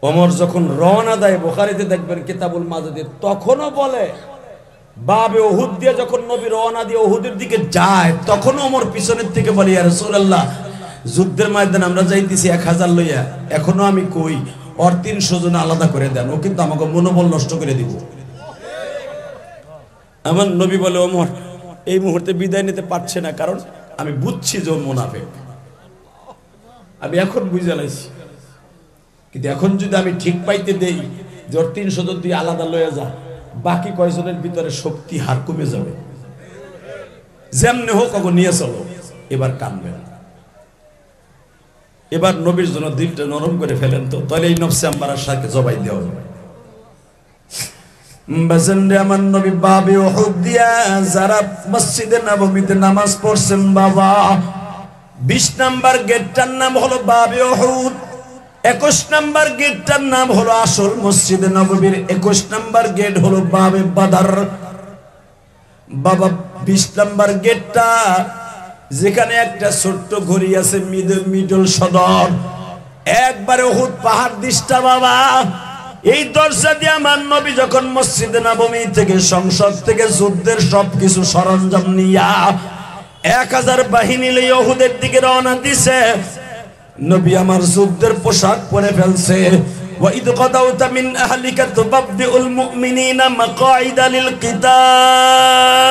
[SPEAKER 1] ওমর যখন রওনা দেয়, বুখারীতে দেখবেন কিতাবুল মাজাদে, তখনও বলে বাবে উহুদ দিয়ে যখন নবী রওনা দিয়ে উহুদের দিকে যায়, তখনও ওমর পিছনের থেকে বলে, ইয়া রাসূলুল্লাহ, যুদ্ধের ময়দানে আমরা যাইতেছি 1000 লইয়া, এখনো আমি কই ওর 300 জন আলাদা করে দেন, ও কিন্তু আমাকে মনোবল নষ্ট করে দিব। আমার নবী বলে, ওমর এই মুহূর্তে বিদায় নিতে পারছে না, কারণ আমি বুঝছি যে ও মুনাফিক। আমি এখন বুঝে লাইছি, কিন্তু এখন যদি আমি ঠিক পাইতে দেই যে ওর 300 জন তুই আলাদা লইয়া যা, বাকি কয়জনের ভিতরে শক্তি হার কমে যাবে। যেমনি হোক ওকে নিয়ে চলো। এবার কানবেন, এবার নবীর জন্য দিলটা নরম করে ফেলেন তো, তাহলে এই নফসে আম্মারার সাথে জবাই দেওয়া হবে। বাজানরে আমার নবী বাবে উহুদ দিয়া যারা মসজিদে নববীতে নামাজ পড়ছেন বাবা, 20 নাম্বার গেটটার নাম হলো বাবে উহুদ, 21 নাম্বার গেটটার নাম হলো আসল মসজিদে নববীর, 21 নাম্বার গেট হলো বাবে বাদার। বাবা 20 নাম্বার গেটটা যেখানে একটা ছোট্ট ঘড়ি আছে, মিডল সদর, একবারে উহুদ পাহাড় দিশটা বাবা। এই দরজা দিয়ে আমার নবী যখন মসজিদে নববী থেকে, সংসদ থেকে যুদ্ধের সবকিছু সরঞ্জাম নিয়া 1000 বাহিনী লইয়া উহুদের দিকে রওনা দিছে। নবী আমার যুদ্ধের পোশাক পরে ফেলছে। ওয়াইদ গাদাউতা মিন আহলিকা তুবাব্বিউল মুমিনিনা মাকআইদা লিল কিতাল।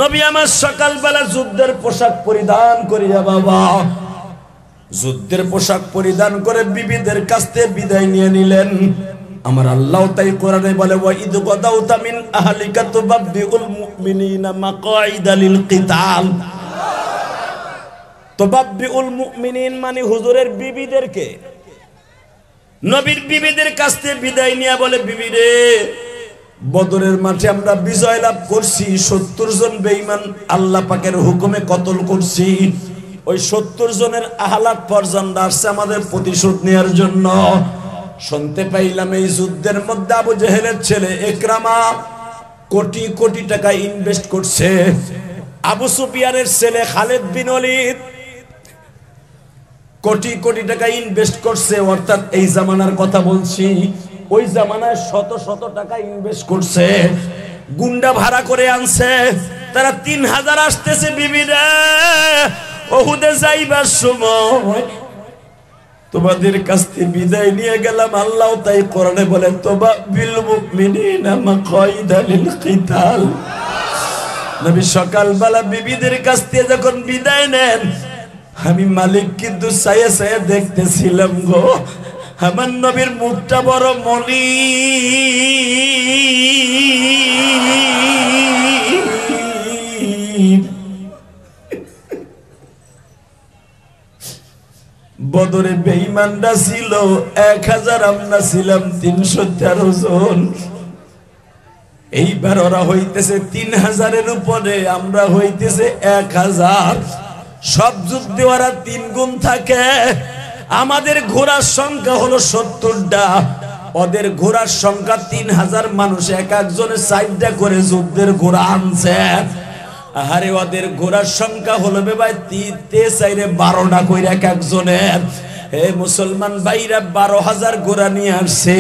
[SPEAKER 1] নবী আমার সকালবেলা যুদ্ধের পোশাক পরিধান করিয়া বাবা, যুদ্ধের পোশাক পরিধান করে বিবিদের কাছ থেকে বিদায় নিয়ে নিলেন। আমার আল্লাহ তাই কোরআনে বলে, ওয়াইদ গাদাউতা মিন আহলিকা তুবাব্বিউল মুমিনিনা মাকআইদা লিল কিতাল। তুবাব্বিউল মুমিনিন মানে হুজুরের বিবিদেরকে, নবীর বিবিদের কাছ থেকে বিদায় নিয়ে বলে, বিবিরে বদরের মাঠে আমরা বিজয় লাভ করছি, 70 জন বেঈমান আল্লাহ পাকের হুকুমে কতল করছি। ওই 70 জনের আহলাত পর্যন্ত আসছে আমাদের প্রতিশোধ নেওয়ার জন্য। শুনতে পাইলাম এই যুদ্ধের মধ্যে আবু জেহেলের ছেলে ইকরামা কোটি কোটি টাকা ইনভেস্ট করছে। আবু সুফিয়ানের ছেলে খালিদ বিন ওয়ালিদ কোটি কোটি টাকা ইনভেস্ট করছে। অর্থাৎ এই জামানার কথা বলছি, ওই জামানায় শত শত টাকা ইনভেস্ট করছে, গুন্ডা ভাড়া করে আনছে। তারা 3000 আসতেছে। বিবিরা উহুদে যাইবার সময় তোমাদের কাছ থেকে বিদায় নিয়ে গেলাম, আল্লাহ তাই কোরআনে বলেন, তুবাব্বিল মুমিনিনা মাকআইদা লিল কিতাল। নবী সকালবেলা বিবিদের কাছ থেকে যখন বিদায় নেন, আমি মালিক কিন্তু ছায়া ছায়া দেখতেছিলাম গো, আমার নবীর মুখটা বড় মলিন। বদরে বেঈমানরা ছিল 1000, আমরা ছিলাম 313 জন। এইবার ওরা হইতেছে 3000-এর উপরে, আমরা হইতেছে 1000। সব যুদ্ধে ওরা 3 গুণ থাকে। আমাদের ঘোড়ার সংখ্যা হলো 70টা, ওদের ঘোড়ার সংখ্যা 3000 মানুষ, এক একজনের 4টা করে যুদ্ধের ঘোড়া আনছে। আরে ওদের ঘোড়ার সংখ্যা হলো ভাই 12টা করে এক একজনের। হে মুসলমান ভাইরা, 12000 ঘোড়া নিয়ে আসছে,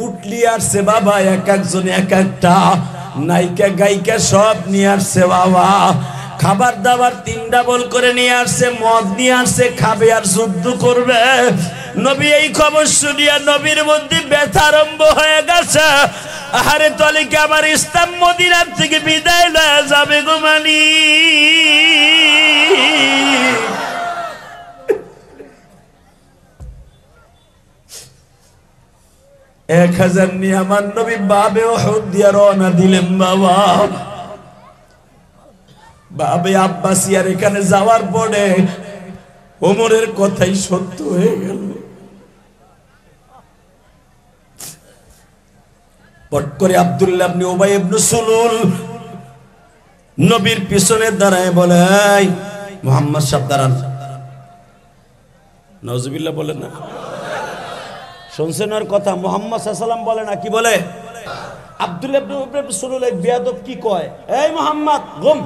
[SPEAKER 1] উটলি আসছে বাবা, এক একজনে এক একটা, নায়িকা গায়িকা সব নিয়ে আসছে বাবা। খাবার দাবার 3 ডাবল করে নিয়ে আসছে, মদ নিয়ে আসছে, খাবে আর যুদ্ধ করবে। নবী এই খবর শুনিয়া নবীর মধ্যে ব্যথা আরম্ভ হয়ে গেছে। আরে তলে কি আমার ইসলাম মদিনার থেকে বিদায় লয়ে যাবে গো মানি? 1000 নিয়ে আমার নবী বাবে উহুদ দিয়া রওনা দিলেন বাবা। বাবে আব্বাসিয়ার এখানে যাওয়ার পরে ওমরের কথাই সত্য হয়ে গেল। পট করে আব্দুল্লাহ ইবনে উবাই ইবনে সুলুল নবীর পিছনে দাঁড়ায় বলে, এই মুহাম্মদ সাহেব দাঁড়ান। নাউজুবিল্লাহ বলেন না? শুনছেন ওর কথা? মুহাম্মদ সাল্লাল্লাহু আলাইহি ওয়াসাল্লাম বলে না, কি বলে? আব্দুল্লাহ ইবনে উবাই ইবনে সুলুল এই বেয়াদব কি কয়, এই মুহাম্মদ গুম।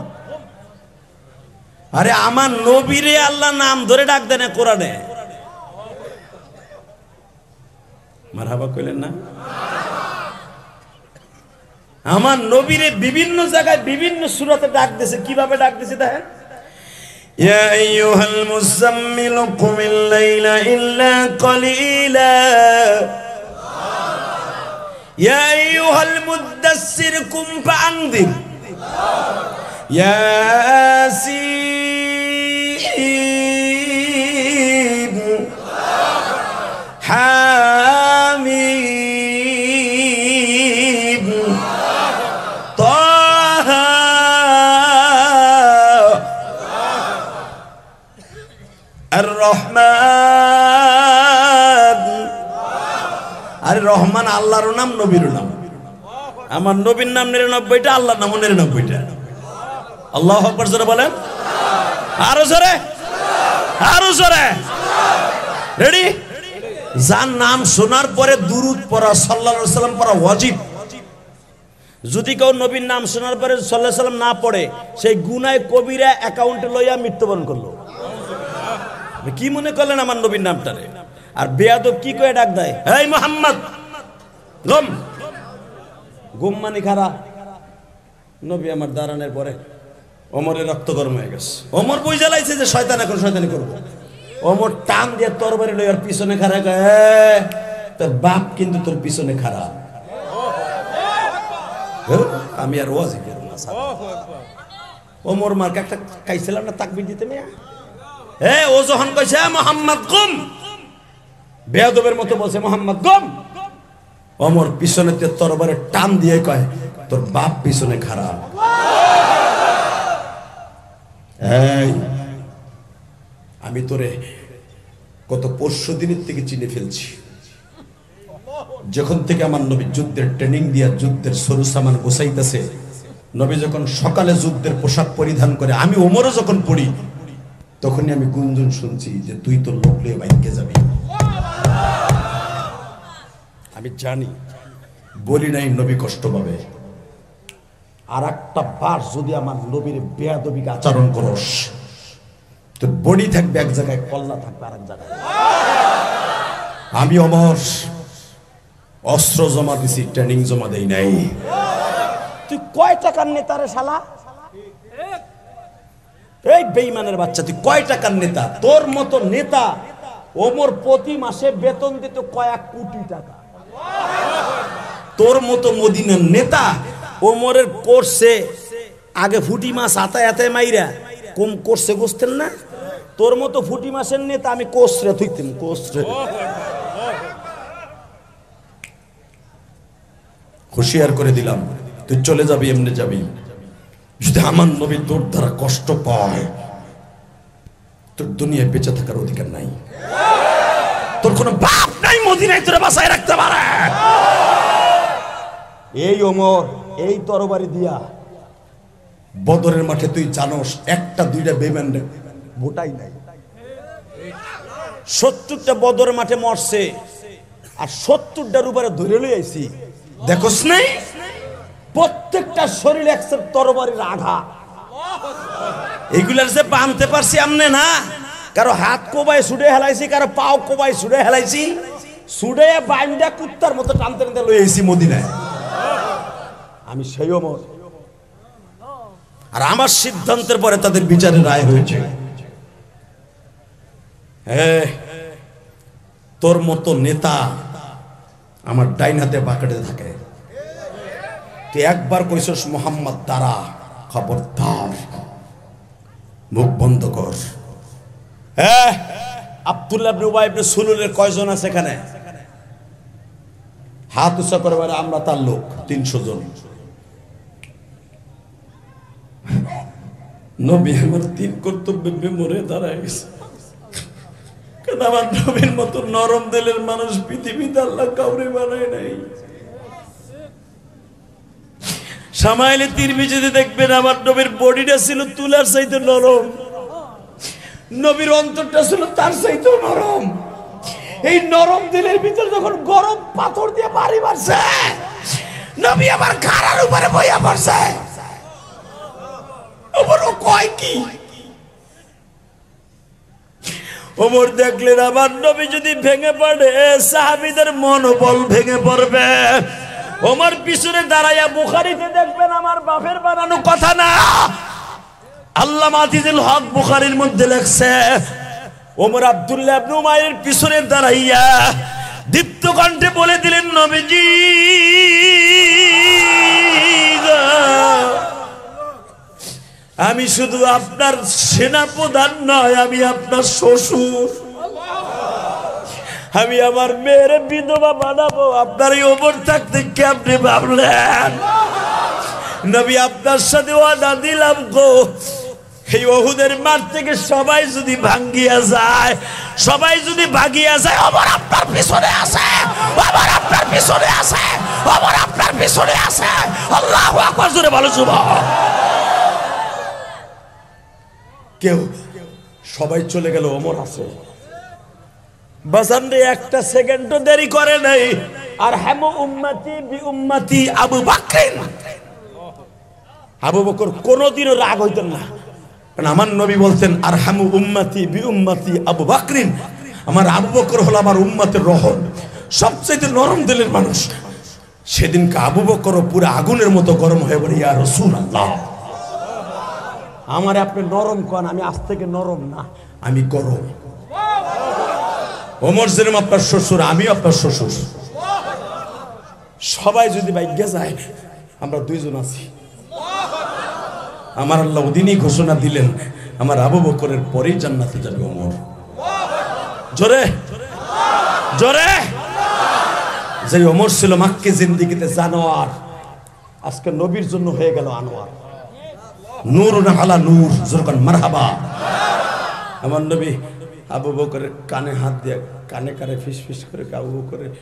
[SPEAKER 1] আরে আমার নবীরে আল্লাহ নাম ধরে ডাক দেন কোরআনে। মারহাবা কইলেন না? আমার নবীরে বিভিন্ন জায়গায় বিভিন্ন সূরাতে ডাক দিয়েছে। কিভাবে ডাক দিয়েছে দেখেন, ইয়া আইয়ুহাল মুযাম্মিল কুমিল লাইলা ইল্লা কলিলা, ইয়া আইয়ুহাল মুদ্দাসসির কুম ফাআনদির, ইয়াসিন হামিম তাহা। আর রহমান, আরে রহমান আল্লাহর নাম, নবীর নাম। আমার নবীর নাম 99টা, আল্লাহর নাম 99টা। আল্লাহু আকবার জোরে বলেন, আরো জোরে, আরো জোরে। রেডি? যার নাম শোনার পরে দুরূদ পড়া, সাল্লাল্লাহু আলাইহি সাল্লাম পড়া ওয়াজিব। যদি কেউ নবীর নাম শোনার পরে সাল্লাল্লাহু আলাইহি সাল্লাম না পড়ে, সেই গুনাহ কবিরা অ্যাকাউন্টে লইয়া মৃত্যুবরণ করলো। কি মনে করলেন আমার নবীর নামটারে? আর বেয়াদব কি কয়ে ডাক দেয়, এই মুহাম্মদ গুম। গুম মানে খারা। নবী আমার দাঁড়ানোর পরে ওমরের রক্ত গরম হয়ে গেছে। ওমর বুঝে লাইছে যে শয়তান এখন শয়তানি করবো। ওমর টান দিয়ে তরবারি লইয়ার পিছনে খাড়া কয়, তোর বাপ কিন্তু তোর পিছনে খাড়া। আমি আর ওয়াজি করব না। ওমর মার্কা একটা খাইছিলাম না তাকবীর দিতে মিয়া। ও যখন কইছে মুহাম্মদ গুম, বেয়াদবের মতো বলছে মুহাম্মদ গুম, ওমর পিছনে তরবারে টান দিয়ে কয়, তোর বাপ পিছনে খাড়া। এই আমি তোরে কত 500 দিনের থেকে চিনে ফেলছি। যখন থেকে আমার নবী যুদ্ধের ট্রেনিং দিয়া যুদ্ধের সরু সামান গোছাইতেছে, নবী যখন সকালে যুদ্ধের পোশাক পরিধান করে, আমি ওমরও যখন পড়ি, তখনই আমি গুঞ্জন শুনছি যে তুই তো লোক লয়ে বাইকে যাবি। আমি জানি, বলি নাই নবী কষ্ট পাবে। আর একটা বার যদি আমার নবীর বেয়াদবিকে আচরণ করস, তোর বডি থাকবে এক জায়গায়, কল্লা থাকবে আরেক জায়গায়। আমি ওমর অস্ত্র জমা দিছি, ট্রেনিং জমা দেই নাই। তুই কয় টাকার নেতা রে শালা? এই বেঈমানের বাচ্চা, তুই কয় টাকার নেতা? তোর মতো নেতা ওমর প্রতি মাসে বেতন দিত কয়েক কোটি টাকা। তোর মতো মদিনার নেতা ওমরের কোর্সে আগে ফুটি মাছ আতায় আতায় মাইরা কম কোর্সে বসতেন না? তোর মতো ফুটি মাছের নেতা আমি কোর্সে থুইতাম, কোর্সে। হুঁশিয়ার করে দিলাম, তুই চলে যাবি, এমনি যাবি। যদি আমার নবী তোর দ্বারা কষ্ট পায়, তোর দুনিয়ায় বেঁচে থাকার অধিকার নাই। তোর কোনো বাপ নাই মদিনায় তোরে বাঁচায় রাখতে পারে। এই ওমর এই তরবারি দিয়া বদরের মাঠে তুই জানোস একটা দুইটা বেঈমান মোটাই নাই। 70টা বদরের মাঠে মরছে, আর 70টার উপরে ধরে লই আইছি। দেখোস নাই প্রত্যেকটা শরীরে একটা তরবারির আঘাত। এগুলার যে বানতে পারছি আমনে না, কারো হাত কোবায় ছুড়ে হেলাইছি, কারো পাও কোবায় ছুড়ে হেলাইছি, ছুড়ে বাইন্দা কুত্তার মতো টানতে টানতে লই আইছি মদিনায়। আমি সেই ওমর। আর আমার সিদ্ধান্তের পরে তাদের বিচারের রায় হয়েছে। তোর মতো নেতা আমার ডাইন হাতে বাঁকড়ে থাকে। তুই একবার কইছস মুহাম্মদ দাঁড়া, খবরদার, মুখ বন্ধ কর। আব্দুল্লাহ ইবনে উবাই ইবনে সুলুলের কয়জন আছে এখানে? হাত উঁচা করে বলে আমরা তার লোক, 300 জন। নবী আমার 3 কর্তব্যে মরে দাঁড়ায় গেছে। কেন আমার নবীর মতো নরম দিলের মানুষ পৃথিবীতে আল্লাহ কাউরে বানায় নাই। সামাইলে তিরমিজিতে দেখবেন আমার নবীর বডিটা ছিল তুলার চাইতে নরম, নবীর অন্তরটা ছিল তার চাইতে নরম। এই নরম দিলের ভিতর যখন গরম পাথর দিয়ে বাড়ি মারছে, নবী আমার খাড়ার উপরে বইয়া পড়ছে। ওমর কয় কি? ওমর দেখলেন আমার নবী যদি ভেঙে পড়ে সাহাবীদের মনোবল ভেঙে পড়বে। ওমর পিছনে দাঁড়াইয়া বুখারীতে দেখবেন আমার বাপের বানানো কথা না, আল্লামা আজিজুল হক বুখারীর মধ্যে লেখছে, ওমর আব্দুল্লাহ ইবনে উমাইরের পিছনে দাঁড়াইয়া দীপ্ত কণ্ঠে বলে দিলেন, নবীজি আমি শুধু আপনার সেনাপ্রধান নয়, আমি আপনার শ্বশুর। আমি আমার মেয়ের বিধবা বানাবো, আপনার এই ওমর থাকতে কেমনে ভাবলেন? নবী আপনার সাথে ওয়াদা দিলাম গো, এই ওহুদের মাঠ থেকে সবাই যদি ভাঙ্গিয়া যায়, সবাই যদি ভাগিয়া যায়, ওমর আপনার পিছনে আছে, ওমর আপনার পিছনে আছে, ওমর আপনার পিছনে আছে। আল্লাহু আকবার, জোরে বলো সুবহান। কেউ সবাই চলে গেল, ওমর আছে। বাজানরে একটা সেকেন্ডও দেরি করে নাই। আর হামু উম্মতি বি উম্মতি আবু বকর, আবু বকর কোনোদিনও রাগ হইতেন না, কারণ আমার নবী বলতেন আর হামু উম্মতি বি উম্মতি আবু বকর, আমার আবু বকর হলো আমার উম্মতের রহম, সবচেয়ে নরম দিলের মানুষ। সেদিনকে আবু বকরও পুরো আগুনের মতো গরম হয়ে বলে, ইয়া রাসূলুল্লাহ আমারে আপনি নরম কন, আমি আজ থেকে নরম না, আমি গরম। ওমর যেরকম আপনার শ্বশুর, আমিও আপনার শ্বশুর। সবাই যদি ভাগ্যে যায়, আমরা দুইজন আছি। আমার আল্লাহ ওদিনই ঘোষণা দিলেন, আমার আবু বকরের পরেই জান্নাতে যাবে ওমর। জোরে জোরে। যে ওমর ছিল মাক্কি জিন্দেগিতে জানোয়ার, আজকে নবীর জন্য হয়ে গেল আনোয়ার। নূরুন আলা নূর, জোরকান মারহাবা। আমার নবী আবু বকরের কানে হাত দিয়ে কানে কানে ফিস ফিস করে, আবু বকরের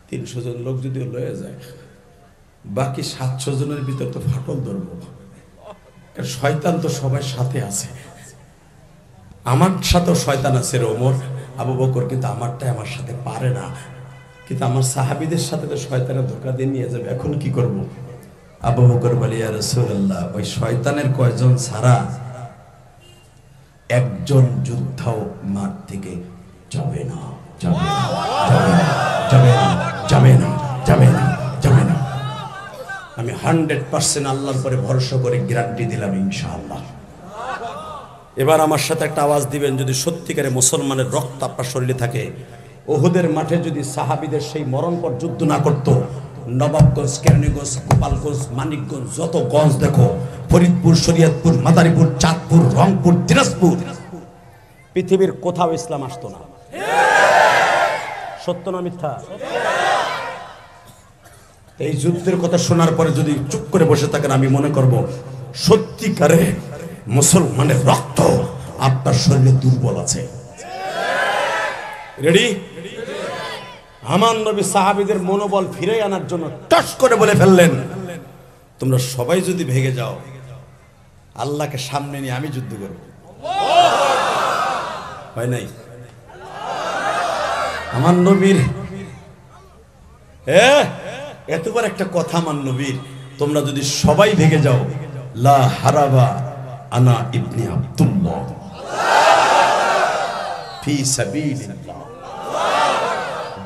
[SPEAKER 1] 300 জন লোক যদি লয়ে যায়, বাকি 700 জনের ভিতর তো ফাটল ধরবো, কারণ শয়তান তো সবার সাথে আছে। আমার সাথেও শয়তান আছে রে ওমর, আবু বকর কিন্তু আমারটাই আমার সাথে পারে না, কিন্তু আমার সাহাবীদের সাথে তো শয়তানের ধোঁকা দিয়ে নিয়ে যাবে, এখন কি করব? আবু বকর বলে, ইয়া রাসূলুল্লাহ ওই শয়তানের কয়জন ছাড়া একজন যুদ্ধও মাঠ থেকে যাবে না, যাবে না, যাবে না, যাবে না, যাবে না, যাবে না। আমি 100% আল্লাহর পরে ভরসা করে গ্যারান্টি দিলাম, ইনশাআল্লাহ। এবার আমার সাথে একটা আওয়াজ দিবেন, যদি সত্যিকারে মুসলমানের রক্ত আপনার শরীরে থাকে। ওহুদের মাঠে যদি সাহাবীদের সেই মরণপর যুদ্ধ না করতো, নবাবগঞ্জ, কেরানীগঞ্জ, গোপালগঞ্জ, মানিকগঞ্জ, যত গঞ্জ দেখো, ফরিদপুর, শরীয়তপুর, মাদারীপুর, চাঁদপুর, রংপুর, দিনাজপুর, পৃথিবীর কোথাও ইসলাম আসতো না। সত্য না মিথ্যা? এই যুদ্ধের কথা শোনার পরে যদি চুপ করে বসে থাকেন, আমি মনে করব সত্যিকারে মুসলমানের রক্ত আপনার শরীরে দুর্বল আছে। রেডি? আমার নবী সাহাবীদের মনোবল ফিরে আনার জন্য টস করে বলে ফেললেন, তোমরা সবাই যদি ভেগে যাও, আল্লাহকে সামনে নিয়ে আমি যুদ্ধ করব। হয় নাই? আমার নবীর এতবার একটা কথা, আমার নবীর, তোমরা যদি সবাই ভেগে যাও, লা হারাবা আনা ইবনে আব্দুল্লাহ ফি সাবিলিল্লাহ,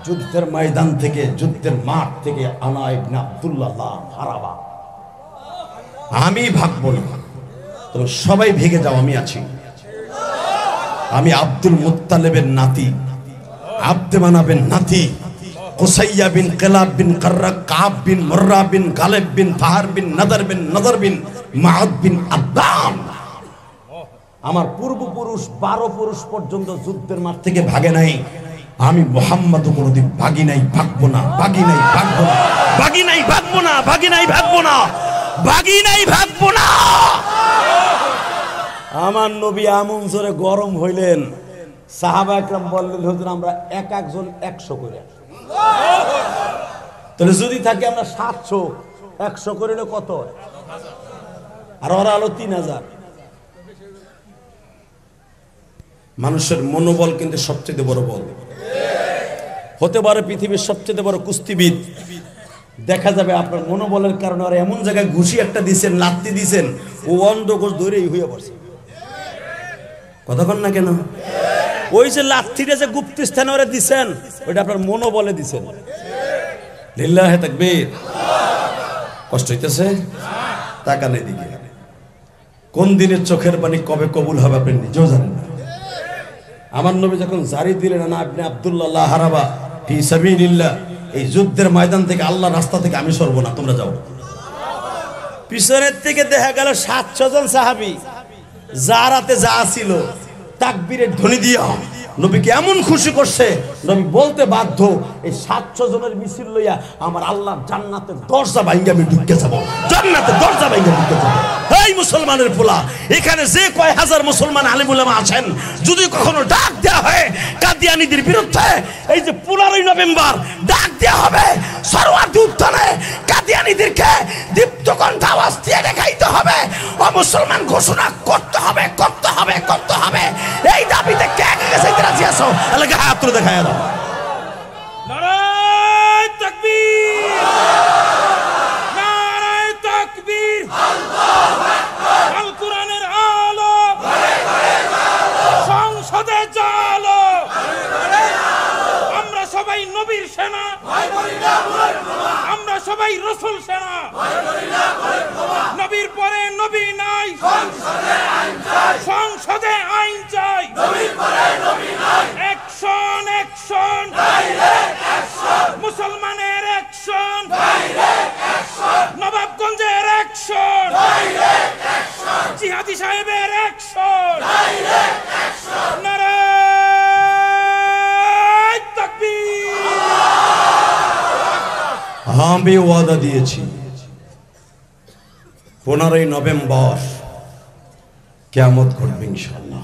[SPEAKER 1] যুদ্ধের ময়দান থেকে, যুদ্ধের মাঠ থেকে আনা ইবনে আব্দুল্লাহ লা হারাবা, আমি ভাগবো না, তোমরা সবাই ভেগে যাও, আমি আছি। আমি আব্দুল মুত্তালিবের নাতি, আব্দে মানাবের নাতি, কুসাইয়া বিন কিলাব বিন কাররা, কাব বিন মুররা বিন গালিব বিন ফাহার বিন নদর বিন মাআদ বিন আব্দান। আমার পূর্বপুরুষ 12 পুরুষ পর্যন্ত যুদ্ধের মাঠ থেকে ভাগে নাই। আমি মুহাম্মদ কোনদিন ভাগি নাই, ভাগবো না, ভাগি নাই, ভাগবো না, ভাগি নাই, ভাগবো না, ভাগি নাই, ভাগবো না, ভাগি নাই, ভাগবো না। আমার নবী এমন জোরে গরম হইলেন, সাহাবা একরাম বললেন, হুজুর আমরা এক একজন 100 করে, তাহলে যদি থাকে আমরা 700, 100 করিলে কত? আর ওরা হলো 3000। মানুষের মনোবল কিন্তু সবচেয়ে বড় বল। হতে পারে পৃথিবীর সবচেয়ে বড় কুস্তিবিদ, দেখা যাবে আপনার মনোবলের কারণে আর এমন জায়গায় ঘুষি একটা দিছেন, লাত্তি দিছেন, ও অন্ধকোষ ধরেই হয়ে পড়ছে। কতক্ষণ না কেন? ওই যে লাত্তিটা যে গুপ্ত স্থানে ওরা দিছেন, ওইটা আপনার মনোবলে দিছেন। লিল্লাহে তাকবীর। কষ্ট হইতেছে? তাকান এদিকে। কোন দিনের চোখের পানি কবে কবুল হবে আপনি নিজেও জানেন না। আমার নবী যখন জারি দিলেন না, আপনি আব্দুল্লাহ হারাবা ফি সাবিলিল্লাহ, এই যুদ্ধের ময়দান থেকে, আল্লাহর রাস্তা থেকে আমি সরব না, তোমরা যাও। পিছনের থেকে দেখা গেল 700 জন সাহাবী, যার হাতে যা ছিল তাকবীরের ধ্বনি দিয়া নবীকে এমন খুশি করছে, নবী বলতে বাধ্য, এই 700 জনের মিছিল লইয়া আমার আল্লাহর জান্নাতের দরজা ভাঙে আমি ঢুকে যাব, জান্নাতের দরজা ভাঙে ঢুকে যাব। এই মুসলমানের পোলা, এখানে যে কয় হাজার মুসলমান আলেম উলামা আছেন, যদি কখনো ডাক দেয়া হয় কাদিয়ানীদের বিরুদ্ধে, এই যে 15 নভেম্বর ডাক দেয়া হবে সরওয়ার্দী উদ্যানে, কাদিয়ানীদেরকে দীপ্ত কণ্ঠে আওয়াজ দিয়ে দেখাইতে হবে, ও মুসলমান ঘোষণা করতে হবে, করতে হবে, করতে হবে। এই দাবিতে কে কে গেছে রাজি আছো? আল্লাহকে হাত তুলে দেখায় দাও। নারায়ে তাকবীর, নারায়ে তাকবীর, আল্লাহু আকবার। আল কোরআনের আলো ঘরে ঘরে আলো, সংসদে জালো ঘরে ঘরে আলো। আমরা সবাই নবীর সেনা, ভয় করি না ভয় ক্ষমা। আমরা সবাই রাসূল সেনা, ভয় করি না ভয় ক্ষমা। নবীর পরে নবী নাই, সংসদে আইন চাই, সংসদে আইন চাই। নবীর পরে নবী নাই, অ্যাকশন অ্যাকশন, ডাইরেক্ট অ্যাকশন। মুসলমানের অ্যাকশন, ডাইরেক্ট অ্যাকশন। নবাবগঞ্জের অ্যাকশন, ডাইরেক্ট অ্যাকশন। জিহাদি সাহেবের অ্যাকশন, ডাইরেক্ট অ্যাকশন। নারায়ে তাকবীর। আমি ওয়াদা দিয়েছি 15 নভেম্বর কিয়ামত ঘটবে ইনশাআল্লাহ।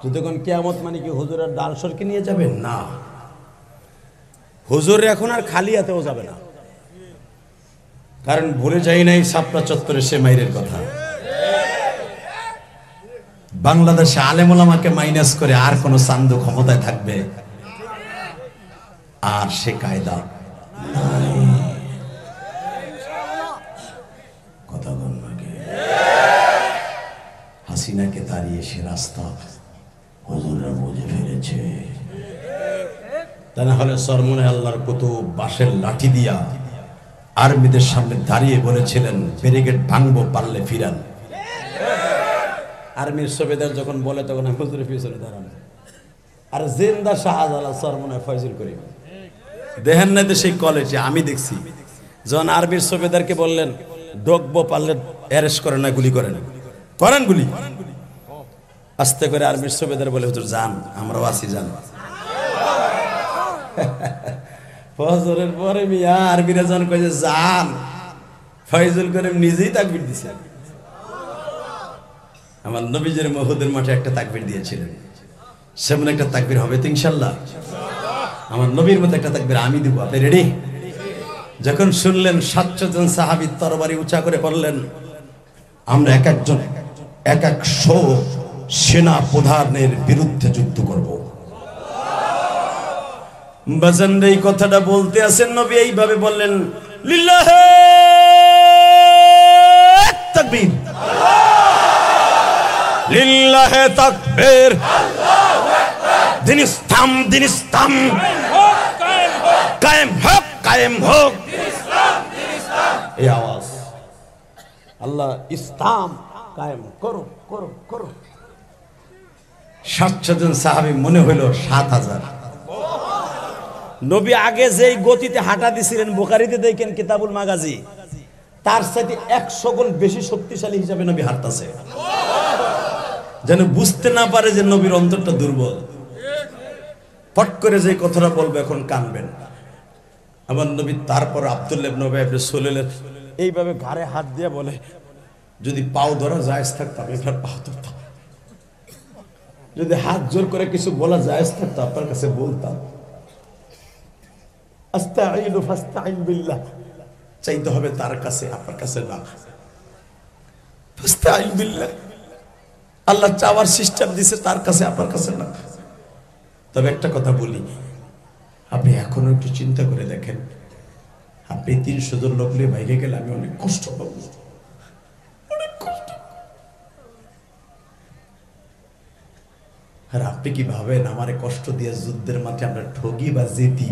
[SPEAKER 1] যতক্ষণ কিয়ামত মানে কি হুজুরের ডাল সরকে নিয়ে যাবেন না, হুজুর এখন আর খালি হাতেও যাবে না। কারণ ভুলে যাই নাই ছাপড়া চত্বরে সে মাইরের কথা। বাংলাদেশে আলেম ওলামাকে মাইনাস করে আর কোন চান্দু ক্ষমতায় থাকবে, আর সে কায়দা নাই। কথা বল নাকি? হাসিনাকে তাড়িয়ে সে রাস্তা হুজুররা বুঝে ফেলেছে। তা না হলে সরমনে আল্লাহর কুতুব বাঁশের লাঠি দিয়া আর্মিদের সামনে দাঁড়িয়ে বলেছিলেন, ব্যারিকেড ভাঙবো, পারলে ফিরান। আর্মির সুবেদার যখন বলে তখন হুজুরের পিছনে দাঁড়ান। আর জিন্দা শাহজালাল সরমনে ফয়জুল করিম দেখেন নাই তো সেই কলেজে? আমি দেখছি যখন আর্মির সুবেদারকে বললেন ঢোকবো, পারলে অ্যারেস্ট করে না, গুলি করে না, করেন গুলি। আস্তে করে আর্মির সুবেদার বলে, হুজুর যান, আমরাও আছি, যান। ফজরের পরে মিয়া আর্মিরা যখন কইছে যান, ফয়জুল করিম নিজেই তাকবীর দিয়েছেন। আমার নবীজির মহুদের মাঠে একটা তাকবীর দিয়েছিলেন, সেমন একটা তাকবীর হবে তো ইনশাআল্লাহ। আমার নবীর মতো একটা তাকবীর আমি দিব, আপনি রেডি? যখন শুনলেন 700 জন সাহাবী তরবারি উঁচা করে বললেন, আমরা এক একজন 100 সেনা প্রধানের বিরুদ্ধে যুদ্ধ করব। বাজান এই কথাটা বলতে আছেন নবী এইভাবে বললেন, লিল্লাহে তাকবীর, লিল্লাহে তাকবীর, আল্লাহু আকবার। দিন ইসলাম, দিন ইসলাম কায়েম হোক, কায়েম হোক। এই আওয়াজ, আল্লাহ ইসলাম কায়েম করো, করো, করো। 700 জন সাহাবী মনে হইল 7000। নবী আগে যেই গতিতে হাঁটা দিছিলেন, বুখারীতে দেখেন কিতাবুল মাগাজি, তার সাথে 100 গুণ বেশি শক্তিশালী হিসাবে নবী হাঁটতেছে, যেন বুঝতে না পারে যে নবীর অন্তরটা দুর্বল। ফট করে যে কথাটা বলবে এখন কানবেন। আমার নবী তারপর আব্দুল্লাহ ইবনে উবাই ইবনে সুলাইল এইভাবে ঘাড়ে হাত দিয়ে বলে, যদি পাও ধরা জায়েজ থাকতো আমি আপনার পাও ধরতাম, যদি হাত জোর করে কিছু বলা জায়েজ থাকতো আপনার কাছে বলতাম। আস্তাঈনু ফাস্তাঈন বিল্লাহ, চাইতে হবে তার কাছে, আপনার কাছে না। আল্লাহ চাওয়ার সিস্টেম দিছে তার কাছে, আপনার কাছে না। তবে একটা কথা বলি, আপনি এখনো একটু চিন্তা করে দেখেন, আপনি 300 জন লোক নিয়ে বাইরে গেলে আমি অনেক কষ্ট পাবো, অনেক কষ্ট। আর আপনি কি ভাবেন আমারে কষ্ট দিয়ে যুদ্ধের মাঠে আমরা ঠগি বা জেতি,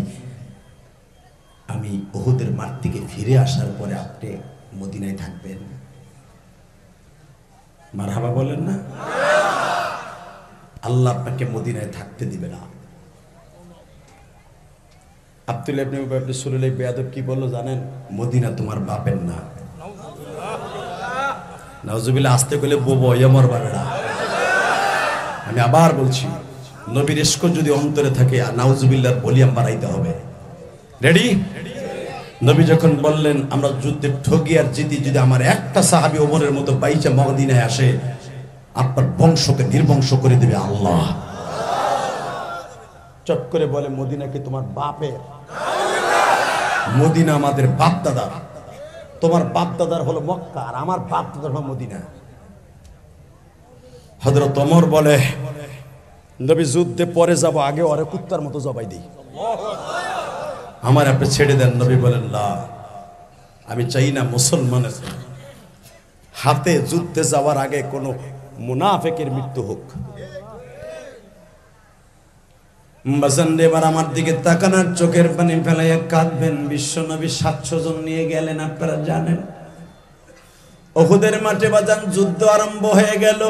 [SPEAKER 1] আমি উহুদের মাঠ থেকে ফিরে আসার পরে আপনি মদিনায় থাকবেন? মারহাবা বলেন না? আল্লাহ আপনাকে মদিনায় থাকতে দিবে না। আব্দুল্লাহ ইবনে উবাই ইবনে সুলাইল বেয়াদব কি বললো জানেন? মদিনা তোমার বাপের না। নাউজুবিল্লাহ, আসতে কইলে ববো আমার বাবেরা। আমি আবার বলছি, নবীর ইশক যদি অন্তরে থাকে, নাউজুবিল্লাহর ভলিউম বাড়াইতে হবে। রেডি? নবী যখন বললেন আমরা যুদ্ধে ঠগি আর জিতি, যদি আমার একটা সাহাবী ওমরের মতো বাইচা মদিনায় আসে, আপনার বংশকে নির্বংশ করে দেবে আল্লাহ। চট করে বলে, মদিনা কি তোমার বাপের? মদিনা আমাদের বাপ দাদা। তোমার বাপ দাদার হলো মক্কা, আর আমার বাপ দাদার হলো মদিনা। হযরত ওমর বলে, নবী যুদ্ধে পরে যাব, আগে ওরে কুত্তার মতো জবাই দিই, আমার আপনি ছেড়ে দেন। নবী বলেন, না, আমি চাই না মুসলমানের হাতে যুদ্ধে যাওয়ার আগে কোনো মুনাফিকের মৃত্যু হোক। এবার আমার দিকে তাকানোর চোখের পানি ফেলাইয়া কাঁদবেন। বিশ্ব নবী 700 জন নিয়ে গেলেন, আপনারা জানেন। উহুদের মাঠে বাজান যুদ্ধ আরম্ভ হয়ে গেল।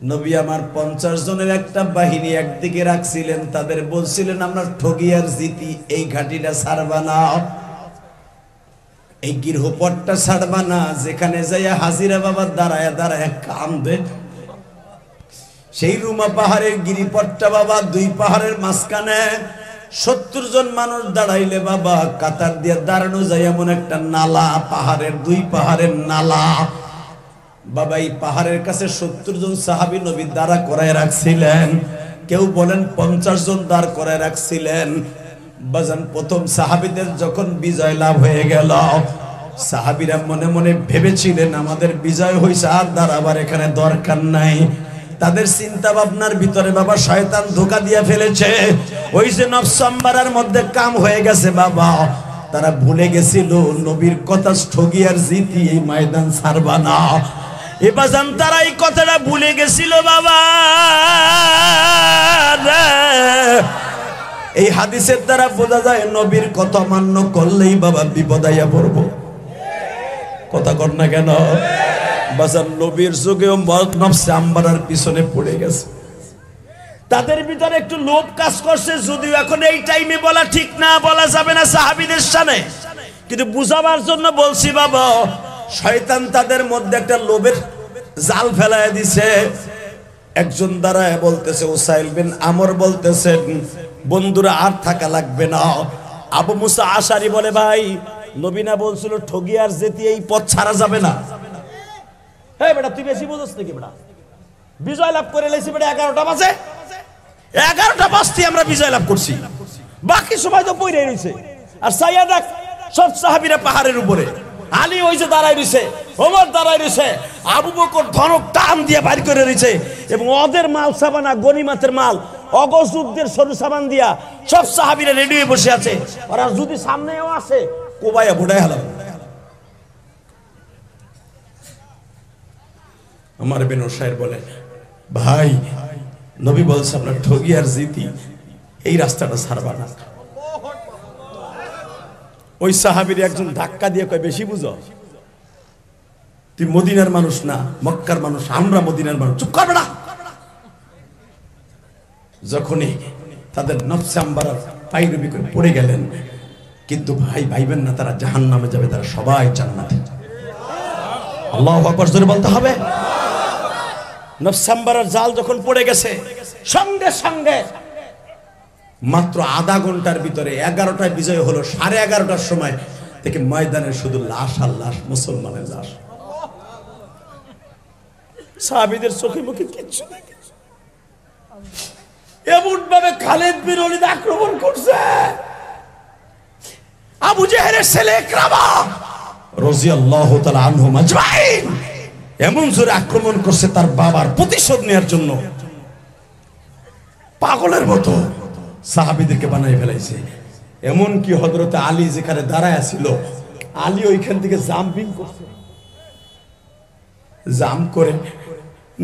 [SPEAKER 1] নবী আমার 50 জনের একটা বাহিনী একদিকে রাখছিলেন, তাদের বলছিলেন আমরা ঠগি আর জিতি, এই ঘাটিটা ছাড়বা না, এই গৃহপটটা ছাড়বা না। যেখানে যাইয়া হাজিরা বাবা দাঁড়ায় দাঁড়ায় কান্দে, সেই রুমা পাহাড়ের গিরিপটটা বাবা, 2 পাহাড়ের মাঝখানে 70 জন মানুষ দাঁড়াইলে বাবা কাতার দিয়ে দাঁড়ানো যায় এমন একটা নালা, পাহাড়ের 2 পাহাড়ের নালা বাবা। এই পাহাড়ের কাছে 70 জন সাহাবী নবী দাঁড়া করায় রাখছিলেন, কেউ বলেন 50 জন দাঁড় করায় রাখছিলেন। বাজান প্রথম সাহাবীদের যখন বিজয় লাভ হয়ে গেল, সাহাবীরা মনে মনে ভেবেছিলেন আমাদের বিজয় হইছে, আর দাঁড়াবার এখানে দরকার নাই। তাদের চিন্তা ভাবনার ভিতরে বাবা শয়তান ধোঁকা দিয়ে ফেলেছে। ওই যে নফস আম্মারার মধ্যে কাম হয়ে গেছে বাবা, তারা ভুলে গেছিল নবীর কথা, ঠগি আর জিতি এই ময়দান ছাড়বা না। এবাজান তারা এই কথাটা ভুলে গেছিল বাবা। এই হাদিসের দ্বারা বোঝা যায় নবীর কথা মান্য করলেই বাবা বিপদ আইয়া পড়ব। কথা কর না কেন বাজান? নবীর যুগেও নফসে আম্মারার পিছনে পড়ে গেছে, তাদের ভিতরে একটু লোভ কাজ করছে। যদিও এখন এই টাইমে বলা ঠিক না, বলা যাবে না সাহাবীদের সামনে, কিন্তু বুঝাবার জন্য বলছি বাবা। শয়তান তাদের মধ্যে একটা লোভের জাল ফেলায় দিছে। একজন দাঁড়ায় বলতেছে, উসাইল বিন আমর বলতেছেন, বন্ধুরা আর থাকা লাগবে না। আবু মুসা আশারি বলে, ভাই নবী না বলছিল ঠগি আর জেতি এই পথ ছাড়া যাবে না? হ্যাঁ বেটা, তুই বেশি বুঝছ নাকি বেটা? বিজয় লাভ করে লাইছি বেটা 11টা বাজে, 11টা বাজতে আমরা বিজয় লাভ করছি, বাকি সময় তো পইরে রইছে। আর সাইয়া দেখ সব সাহাবীরা পাহাড়ের উপরে, আলী ওই যে দাঁড়ায় রইছে, ওমর দাঁড়ায় রইছে, আবু বকর ধনক টান দিয়ে বাইর করে রইছে, এবং ওদের মাল সাবানা গনিমাতের মাল অগজ যুদ্ধের সরু সাবান দিয়া সব সাহাবীরা রেডি হয়ে বসে আছে। ওরা যদি সামনেও আসে কোবাইয়া বুড়ায় হালাম। আমার বেন শায়ের বলে, ভাই নবী বলছে আপনার ঠগি আর জিতি এই রাস্তাটা ছাড়বা না। ওই সাহাবীর একজন ধাক্কা দিয়ে কয়, বেশি বুঝো, তুই মদিনার মানুষ না মক্কার মানুষ, আমরা মদিনার মানুষ, চুপ করবে না। যখনই তাদের নফসে আম্মারা পায়রবি করে পড়ে গেলেন, কিন্তু ভাই ভাইবেন না তারা জাহান্নামে যাবে, তারা সবাই জান্নাতে। আল্লাহু আকবার জোরে বলতে হবে। নফসে আম্মারার জাল যখন পড়ে গেছে, সঙ্গে সঙ্গে মাত্র আধা ঘন্টার ভিতরে 11টায় বিজয় হলো। 11:30টার সময় থেকে ময়দানে শুধু লাশ আর লাশ, মুসলমানের লাশ। সাহাবীদের চোখে মুখে কিচ্ছু নেই। এমন ভাবে খালিদ বিন ওলীদ আক্রমণ করছে, আবু জেহেলের ছেলে ইকরামা রাদিয়াল্লাহু তাআলা আনহুম আজমাইন এমন জোরে আক্রমণ করছে তার বাবার প্রতিশোধ নেওয়ার জন্য, পাগলের মতো সাহাবীদেরকে বানাই ফেলাইছে। এমন কি হযরত আলী যেখানে দাঁড়ায় ছিল, আলী ওইখান থেকে জাম্পিং করছে, জাম্প করে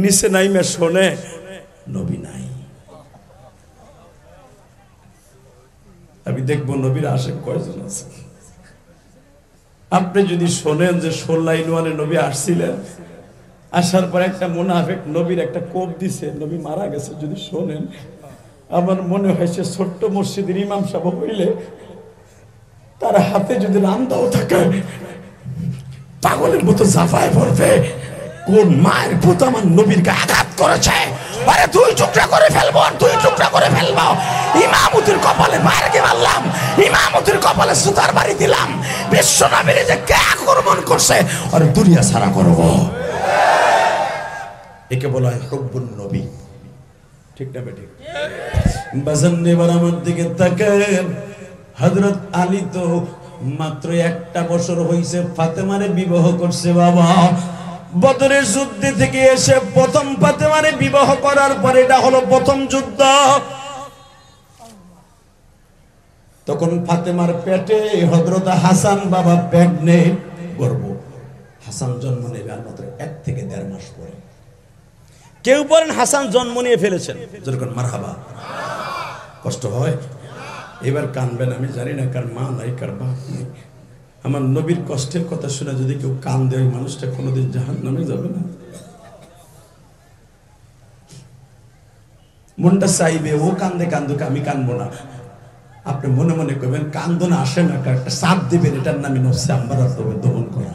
[SPEAKER 1] নিচে নাইমে শোনে নবী নাই। আমি দেখবো নবীর আশেক কয়জন আছে। আপনি যদি শোনেন যে 16 নবী আসছিলেন, আসার পর একটা মুনাফিক নবীর একটা কোপ দিছে, নবী মারা গেছে, যদি শোনেন আমার মনে হয়েছে ছোট্ট মসজিদের ইমাম সাহেব হইলে তার হাতে যদি রামদাও থাকে পাগলের মতো জাফায় পড়বে, কোন মায়ের পুত আমার নবীর গায়ে আঘাত করেছে, আরে দুই টুকরা করে ফেলবো, দুই টুকরা করে ফেলবো। ইমামতির কপালে মারকে মারলাম, ইমামতির কপালে সুতার বাড়ি দিলাম, বিশ্ব নবীর যে কে আক্রমণ করছে আর দুনিয়া সারা করবো। একে বলা হয় হুব্বুন নবী, ঠিক না বেঠিক? বাজান এবার আমার দিকে তাকান। হযরত আলী তো মাত্র একটা বছর হইছে ফাতেমারে বিবাহ করছে বাবা। বদরের যুদ্ধে থেকে এসে প্রথম ফাতেমারে বিবাহ করার পরে এটা হলো প্রথম যুদ্ধ। তখন ফাতেমার পেটে হযরত হাসান বাবা প্রেগনেন্ট, গর্ভ। হাসান জন্ম নেবে আর মাত্র 1 থেকে 1.5 মাস পরে। কেউ বলেন হাসান জন্ম নিয়ে ফেলেছেন, যেরকম মারহাবা। কষ্ট হয়? এবার কানবেন, আমি জানি না কার মা নাই কার বাপ নেই। আমার নবীর কষ্টের কথা শুনে যদি কেউ কান্দে, ওই মানুষটা কোনোদিন জাহান্নামে যাবে না। মনটা চাইবে ও কান্দে কান্দুক, আমি কানবো না। আপনি মনে মনে করবেন কান্দন আসে না, একটা চাপ দিবেন, এটার নামই নফসে আম্মারা দমন করা।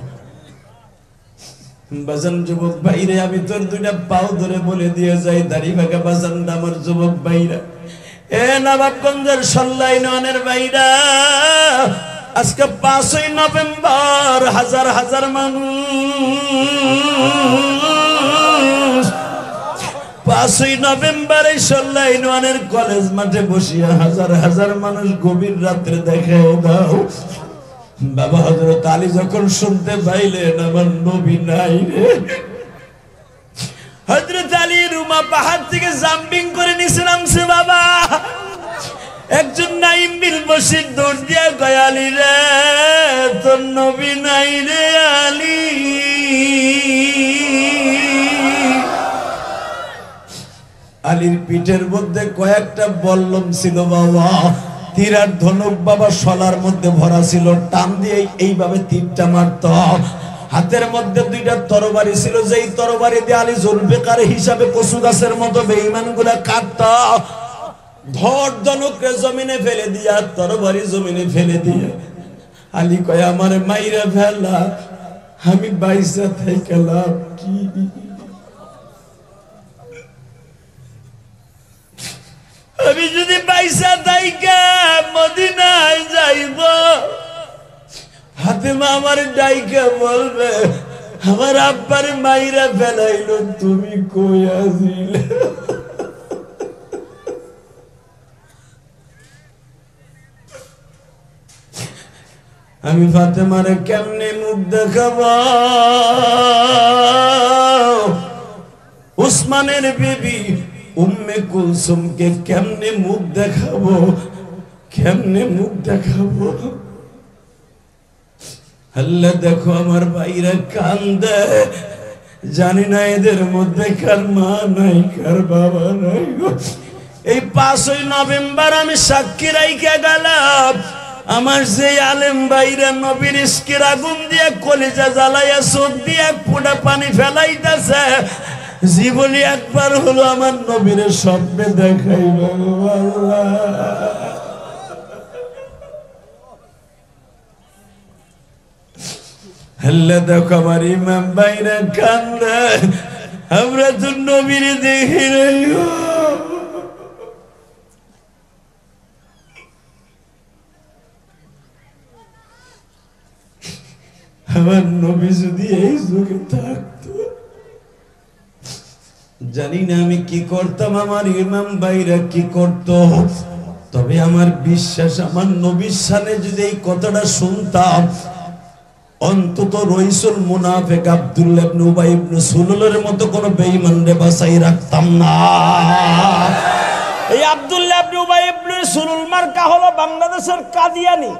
[SPEAKER 1] বাজান যুবক ভাইরে, আমি তোর 2টা পাও ধরে বলে দিয়ে যাই, দাড়ি ভাগা বাজান আমার যুবক ভাইরা, এ নবাবগঞ্জের 16 ভাইরা, আজকে 5ই নভেম্বর হাজার হাজার মানুষ 5ই নভেম্বর এই 16 কলেজ মাঠে বসিয়া হাজার হাজার মানুষ গভীর রাত্রে দেখাও দাও। বাবা হযরত আলী যখন শুনতে পাইলেন আমার নবী নাই রে, হযরত আলী রুমা পাহাড় থেকে জাম্পিং করে নিচে নামছে বাবা। একজন নাইম বিল বসির দৌড় দিয়া কয়, আলী রে তোর নবী নাই রে আলী। আলীর পিঠের মধ্যে কয়েকটা বল্লম ছিল বাবা, তীর আর ধনুক বাবা শলার মধ্যে ভরা ছিল, টান দিয়ে এইভাবে তীরটা মারত। হাতের মধ্যে 2টা তরবারি ছিল, যেই তরবারি দিয়ে আলী জুলফিকার হিসাবে কচু গাছের মতো বেঈমানগুলা কাটত। ধর ধনুকরে জমিনে ফেলে দিয়া, তরবারি জমিনে ফেলে দিয়া আলী কয়, আমার মাইরা ফেলা, আমি বাইসা থেকে লাভ কি? আমি যদি বাইসা থাইকা মদিনায় যাইব, ফাতেমা আমার ডাইকা বলবে, আমার আব্বার মাইরা ফেলাইলো, তুমি কই আছিলে? আমি ফাতেমারে কেমনে মুখ দেখাবো? উসমানের বিবি উম্মে কুলসুমকে কেমনে মুখ দেখাবো? কেমনে মুখ দেখাবো? আল্লাহ দেখো আমার ভাইরা কান্দে, জানি না এদের মধ্যে কার মা নাই কার বাবা নাই। এই 5ই নভেম্বর আমি সাক্ষী রাইখা গেলাম, আমার যে আলেম ভাইরা নবীর ইশকের আগুন দিয়ে কলিজা জ্বালাইয়া চোখ দিয়ে ফোঁটা পানি ফেলাইতেছে, জীবনে একবার হলো আমার নবীর স্বপ্নে দেখাইব। আল্লাহ দেখো আমার ইমাম ভাইরা কান্দে, আমরা তো নবীর দেখি নাই। আমার নবী যদি এই যুগে থাকতো, জানি না আমি কি করতাম, আমার ইমাম ভাইরা কি করতো। তবে আমার বিশ্বাস, আমার নবীর শানে যদি এই কথাটা শুনতাম, অন্তত রইসুল মুনাফিক আব্দুল্লাহ ইবনে উবাই ইবনে সুলুলের মতো কোন বেঈমানরে বাঁচাই রাখতাম না। এই আব্দুল্লাহ ইবনে উবাই ইবনে সুলুল মার্কা হলো বাংলাদেশের কাদিয়ানি।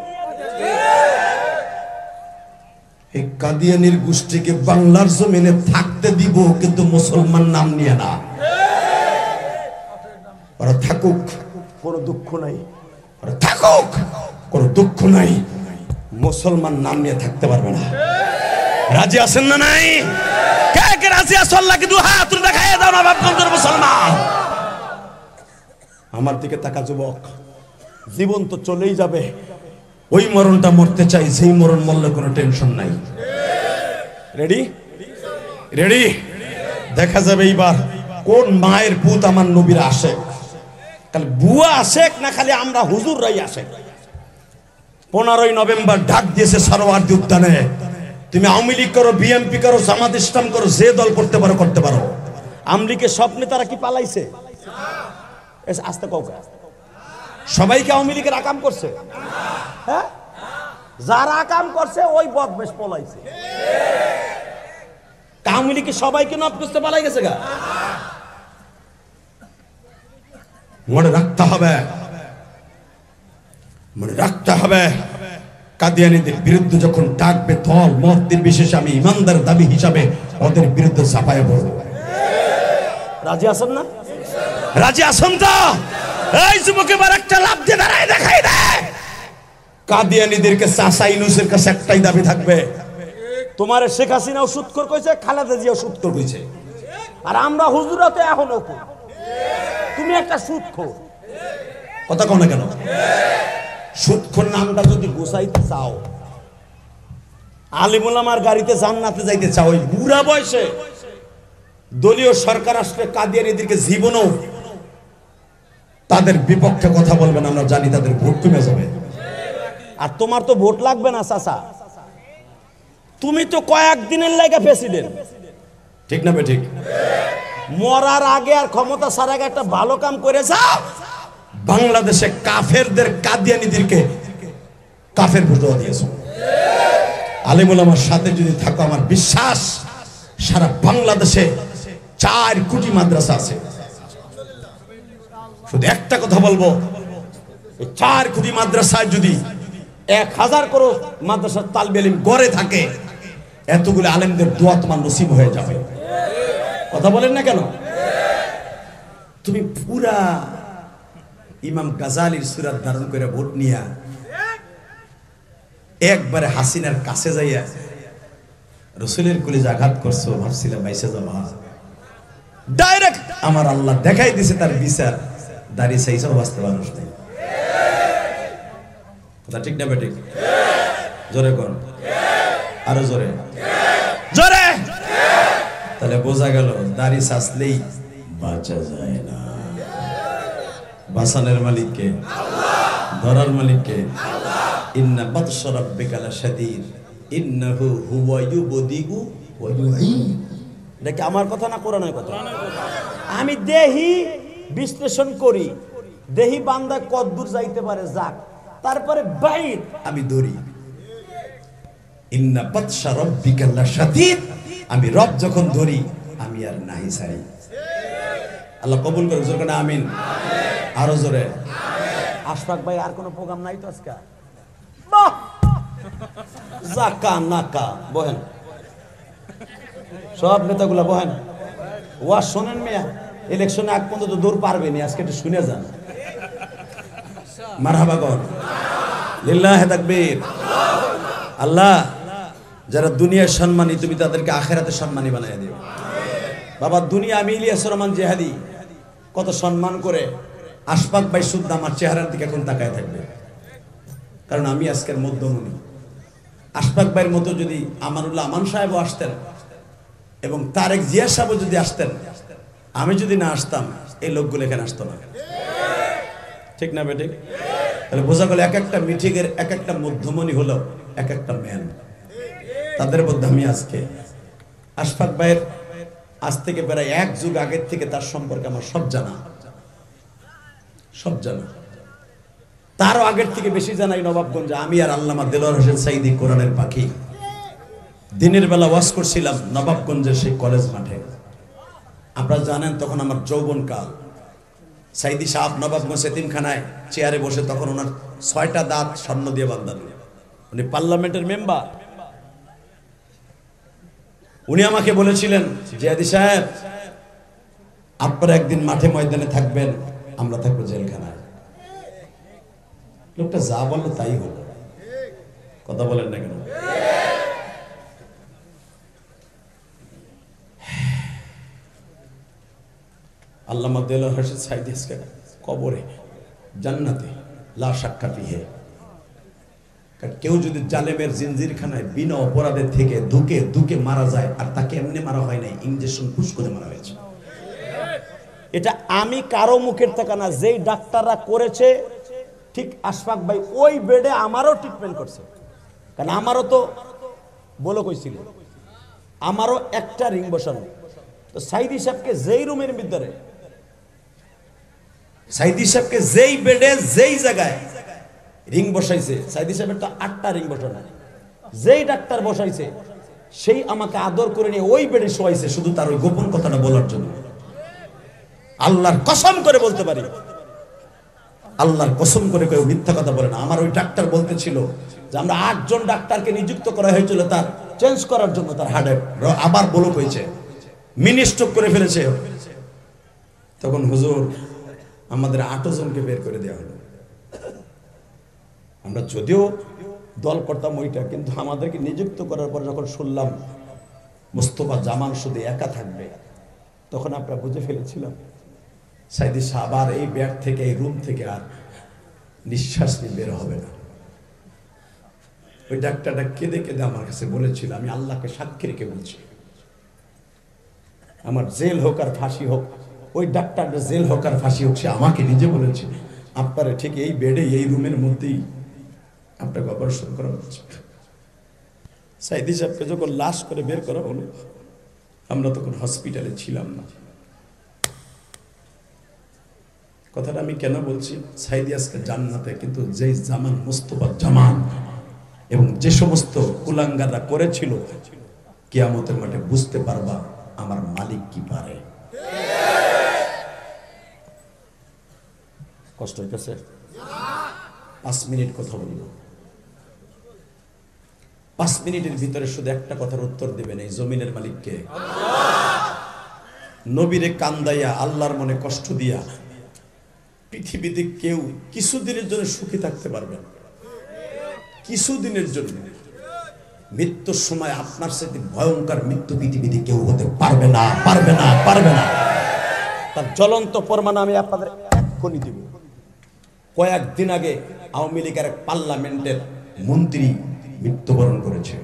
[SPEAKER 1] এই কাদিয়ানির গোষ্ঠীকে বাংলার জমিনে থাকতে দিব, কিন্তু মুসলমান নাম নিয়ে না। ওরা থাকুক, কোনো দুঃখ নাই। ওরা থাকুক, কোনো দুঃখ নাই। মুসলমান নাম নিয়ে থাকতে পারবে না। রাজি আছেন না নাই? কে কে রাজি আছেন? আল্লাহকে দু হাত তুলে দেখায় দাও না বাপগঞ্জের মুসলমান। আমার দিকে তাকা যুবক, জীবন তো চলেই যাবে। ওই মরণটা মরতে চাই, সেই মরণ মরলে কোনো টেনশন নাই। Ready ready? দেখা যাবে এইবার কোন মায়ের পুত আমার নবীর আসে। খালি বুয়া আসে না, খালি আমরা হুজুররাই আসে। 15ই নভেম্বর ডাক দিয়েছে সরোয়ার্দী উদ্যানে, তুমি আওয়ামী লীগ করো, বিএনপি করো, জামাত ইসলাম করো, যে দল করতে পারো করতে পারো। আওয়ামী লীগের সব নেতারা কি পালাইছে? আস্তে কৌকা সবাইকে আওয়ামী লীগের আকাম করছে? হ্যাঁ, যারা আকাম করছে ওই বদমেশ পলাইছে। আওয়ামী লীগের সবাইকে নব করতে পালাই গেছে গা। মনে রাখতে হবে, মনে রাখতে হবে, কাদিয়ানীদের বিরুদ্ধে যখন ডাকবে দল মত নির্বিশেষে আমি ইমানদার দাবি হিসাবে ওদের বিরুদ্ধে ঝাঁপায় পড়ব। রাজি আছেন না? রাজি আছেন তো? এই যুবক এবার একটা লাভ দিয়ে দাঁড়ায় দেখাই দেয়। কাদিয়ানীদেরকে চাচা ইউনূসের কাছে একটাই দাবি থাকবে, তোমার শেখ হাসিনাও সুৎখোর কইছে, খালেদা জিয়াও সুৎখোর কইছে, আর আমরা হুজুরা তো এখনো তুমি একটা সুৎখোর। কথা কও না কেন? সুৎখোর নামটা যদি গোছাইতে চাও, আলিমুল আমার গাড়িতে জান্নাতে যাইতে চাও, ওই বুড়া বয়সে দলীয় সরকার আসলে কাদিয়ানীদেরকে জীবনও তাদের বিপক্ষে কথা বলবেন, আমরা জানি তাদের ভোট কমে যাবে। আর তোমার তো ভোট লাগবে না চাচা, তুমি তো কয়েকদিনের লাগা প্রেসিডেন্ট, ঠিক না বে ঠিক? মরার আগে আর ক্ষমতা ছাড়া আগে একটা ভালো কাম করে যাও। বাংলাদেশে কাফেরদের কাদিয়ানীদেরকে কাফের ভোট দিয়েছো। আলিমুল আমার সাথে যদি থাকো, আমার বিশ্বাস সারা বাংলাদেশে 4 কোটি মাদ্রাসা আছে। শুধু একটা কথা বলবো, 4 কোটি মাদ্রাসায় যদি 1000 করে মাদ্রাসার তালিবে ইলম গড়ে থাকে, এতগুলো আলেমদের দোয়া তোমার নসিব হয়ে যাবে। কথা বলেন না কেন? তুমি পুরা ইমাম গাজালির সুরাত ধারণ করে ভোট নিয়া একবারে হাসিনার কাছে যাইয়া রসুলের কলিজা আঘাত করছো, ভাবছিলাম বাইসে যাবা। ডাইরেক্ট আমার আল্লাহ দেখাই দিছে তার বিচার, দাঁড়িয়ে চাইছেও বাঁচতে মানুষ নেই। কথা ঠিক না বেঠিক? জোরে কর, আরো জোরে জোরে। তাহলে বোঝা গেল দাড়ি সাজলেই বাঁচা যায় না। বাঁচানোর মালিককে, ধরার মালিককে। ইন্না বাতশা রাব্বিকা লাশাদীদ ইন্নাহু হুয়া ইউবদিউ ওয়া ইউঈদ। এটা কি আমার কথা না কোরআনের কথা? আমি দেহি বিশ্লেষণ করি, দেহি বান্দা কতদূর যাইতে পারে যাক, তারপরে বাইর আমি ধরি। ইন্না বাতশা রাব্বিকা লাশাদীদ, আমি রব যখন ধরি আমি আর নাই ছাড়ি। আল্লাহ কবুল করুক, জোরে করে আমিন। আরো জোরে। আশফাক ভাই, আর কোনো প্রোগ্রাম নাই তো আজকে? বাহ, জাকা নাকা বহেন, সব নেতাগুলা বহেন, ওয়াজ শোনেন মিয়া। ইলেকশনে আগ পর্যন্ত দূর পারবেনি, আজকে একটু শুনে যান। মারহাবা কর, লিল্লাহি তাকবীর। আল্লাহ যারা দুনিয়ার সম্মানী, তুমি তাদেরকে আখেরাতে সম্মানী বানায় দিও বাবা। দুনিয়া আমি ইলিয়াস রহমান জেহাদি কত সম্মান করে, আশফাক ভাই শুদ্ধ আমার চেহারার দিকে এখন তাকায় থাকবে, কারণ আমি আজকের মধ্যমণি। আশফাক ভাইয়ের মতো যদি আমানুল্লাহ আমান সাহেবও আসতেন এবং তারেক জিয়া সাহেবও যদি আসতেন, আমি যদি না আসতাম, এই লোকগুলো এখানে আসতো না, ঠিক না বেঠিক? তাহলে বোঝা গেল এক একটা মিটিংয়ের এক একটা মধ্যমণি হলো এক একটা ম্যান। তাদের মধ্যে আমি আজকে আশফাক ভাইয়ের আজ থেকে প্রায় 1 যুগ আগের থেকে তার সম্পর্কে আমার সব জানা, সব জানা। তারও আগের থেকে বেশি জানাই নবাবগঞ্জে আমি আর আল্লামা দেলোয়ার হোসেন সাইদি কোরআনের পাখি দিনের বেলা ওয়াজ করছিলাম নবাবগঞ্জের সেই কলেজ মাঠে। আপনারা জানেন তখন আমার যৌবনকাল। সাইদি সাহেব নবাবগঞ্জ এতিমখানায় চেয়ারে বসে, তখন ওনার 6টা দাঁত স্বর্ণ দিয়ে বাঁধানো, উনি পার্লামেন্টের মেম্বার। উনি আমাকে বলেছিলেন, জিয়াদি সাহেব আপনারা একদিন মাঠে ময়দানে থাকবেন, আমরা থাকবো জেলখানায়। লোকটা যা বললো তাই হলো। কথা বলেন না কেন? আল্লামা দেলোয়ার হোসেন সাইদি আজকে কবরে জান্নাতে লা শাক্কা ফিহে। কেউ যদি জালেমের জিনজিরখানায় বিনা অপরাধের থেকে ধুকে ধুকে মারা যায়, আর তাকে এমনি মারা হয় নাই, ইনজেকশন পুশ করে মারা হয়েছে। এটা আমি কারো মুখের থেকে না, যেই ডাক্তাররা করেছে ঠিক আশফাক ভাই ওই বেডে আমারও ট্রিটমেন্ট করছে। কারণ আমারও তো বলো কইছিল, আমারও একটা রিং বসানো। তো সাইদি সাহেবকে যেই রুমের ভিতরে, সাইদি সাহেবকে যেই বেডে যেই জায়গায় রিং বসাইছে, সাইদি সাহেবের তো 8টা রিং বসানো, যেই ডাক্তার বসাইছে সেই আমাকে আদর করে নিয়ে ওই বেডে শোয়াইছে, শুধু তার ওই গোপন কথাটা বলার জন্য। আল্লাহর কসম করে বলতে পারি, আল্লাহর কসম করে কেউ মিথ্যা কথা বলে না। আমার ওই ডাক্তার বলতেছিল যে আমরা 8 জন ডাক্তারকে নিযুক্ত করা হয়েছিল তার চেঞ্জ করার জন্য, তার হার্টে আবার ব্লক হয়েছে, মিনি স্ট্রোক করে ফেলেছে। তখন হুজুর আমাদের 8 জনকে বের করে দেওয়া হলো। আমরা যদিও দল করতাম ওইটা, কিন্তু আমাদেরকে নিযুক্ত করার পর যখন শুনলাম মোস্তফা জামান শুধু একা থাকবে, তখন আমরা বুঝে ফেলেছিলাম সাইদি সাহেব আর এই ব্যাগ থেকে, এই রুম থেকে আর নিঃশ্বাস নিয়ে বের হবে না। ওই ডাক্তারটা কেঁদে কেঁদে আমার কাছে বলেছিল, আমি আল্লাহকে সাক্ষী রেখে বলছি, আমার জেল হোক আর ফাঁসি হোক, ওই ডাক্তারটা জেল হোক আর ফাঁসি হোক, সে আমাকে নিজে বলেছে আপনারা ঠিক এই বেডে, এই রুমের মধ্যেই আপনাকে অপারেশন করা হচ্ছে। সাইদি সাহেবকে যখন লাশ করে বের করা হলো, আমরা তখন হসপিটালে ছিলাম না। কথাটা আমি কেন বলছি, সাইদি আজকে জান্নাতে, কিন্তু যে জামান মোস্তফা জামান এবং যে সমস্ত কুলাঙ্গাররা করেছিল, কিয়ামতের মাঠে বুঝতে পারবা আমার মালিক কি পারে। কষ্ট হইতেছে? 5 মিনিট কথা বলব। 5 মিনিটের ভিতরে শুধু একটা কথার উত্তর দিবেন, এই জমিনের মালিককে। নবীরে কান্দাইয়া, আল্লাহর মনে কষ্ট দিয়া পৃথিবীতে কেউ কিছুদিনের জন্য সুখী থাকতে পারবে না, কিছুদিনের জন্য। মৃত্যুর সময় আপনার সাথে ভয়ঙ্কর মৃত্যু পৃথিবীতে কেউ হতে পারবে না, পারবে না, পারবে না। তার জ্বলন্ত প্রমাণ আমি আপনাদের এক্ষুনি দিব। কয়েকদিন আগে আওয়ামী লীগের এক পার্লামেন্টের মন্ত্রী মৃত্যুবরণ করেছে।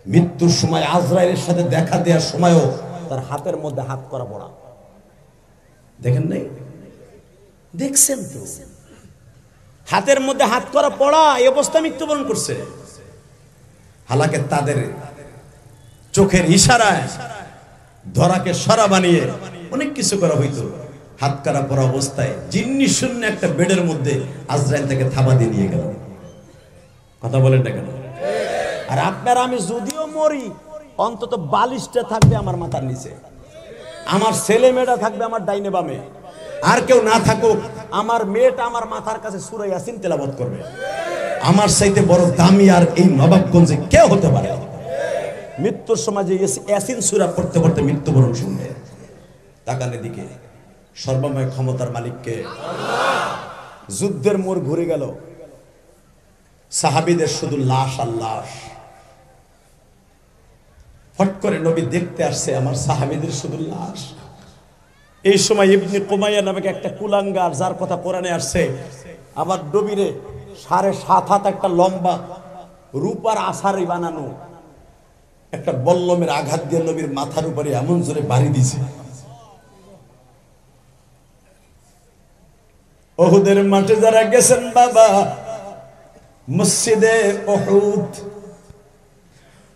[SPEAKER 1] মৃত্যুর সময় আজরাইলের সাথে দেখা দেওয়ার সময়ও তার হাতের মধ্যে হাত করা পড়া, দেখেন নাই? দেখছেন তো, হাতের মধ্যে হাত করা পড়া, এই অবস্থা মৃত্যুবরণ করছে। হালাকে তাদের চোখের ইশারায় ধরাকে সরা বানিয়ে অনেক কিছু করা হইতো। হাত কারা পড়া অবস্থায় জিন্নি শূন্য একটা বেডের মধ্যে আজরাইল তাকে থাবা দিয়ে নিয়ে গেল। কথা বলেন না কেন? আর আপনার আমি যদিও মরি, অন্তত বালিশটা থাকবে আমার মাথার নিচে, আমার ছেলে মেয়েটা থাকবে আমার ডাইনে বামে, আর কেউ না থাকুক আমার মেয়েটা আমার মাথার কাছে সূরা ইয়াসিন তেলাওয়াত করবে। আমার চাইতে বড় দামি আর এই নবাবগঞ্জে কেউ হতে পারে? মৃত্যুর সময় যে ইয়াসিন সূরা পড়তে পড়তে মৃত্যুবরণ শুনবে। তাকানের দিকে, সর্বময় ক্ষমতার মালিককে। যুদ্ধের মোড় ঘুরে গেল, সাহাবীদের শুধু লাশ আর লাশ। ফট করে নবী দেখতে আসছে, আমার সাহাবীদের শুধু লাশ। এই সময় ইবনে কুমাইয়া নামে একটা কুলাঙ্গার, যার কথা কোরআনে আসছে, আবার নবীরে 7.5 হাত একটা লম্বা রূপার আছাড়ি বানানো একটা বল্লমের আঘাত দিয়ে নবীর মাথার উপরে এমন জোরে বাড়ি দিছে। উহুদের মাঠে যারা গেছেন বাবা, মসজিদে উহুদ,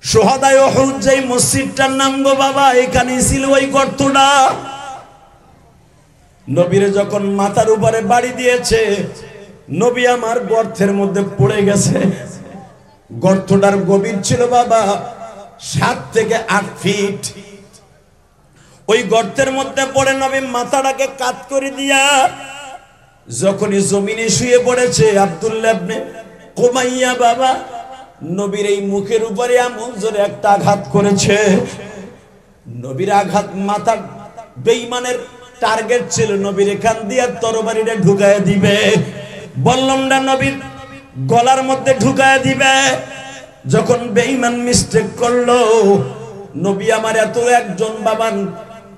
[SPEAKER 1] শুহাদায়ে উহুদ যেই মসজিদটার নাম গো বাবা, এখানে ছিল ওই গর্তটা। নবীরে যখন মাথার উপরে বাড়ি দিয়েছে, নবী আমার গর্তের মধ্যে পড়ে গেছে। গর্তটার গভীর ছিল বাবা 7 থেকে 8 ফিট। ওই গর্তের মধ্যে পড়ে নবী মাথাটাকে কাত করে দিয়া যখনই জমিনে শুয়ে পড়েছে, আব্দুল্লাহ ইবনে কুমাইয়া বাবা নবীর এই মুখের উপরে এমন জোরে একটা আঘাত করেছে। নবীর আঘাত মাথার বেঈমানের টার্গেট ছিল নবীর এখান দিয়ে তরবারিটা ঢুকায় দিবে, বল্লমটা নবীর গলার মধ্যে ঢুকায় দিবে। যখন বেঈমান মিস্টেক করলো, নবী আমার এত একজন বাবা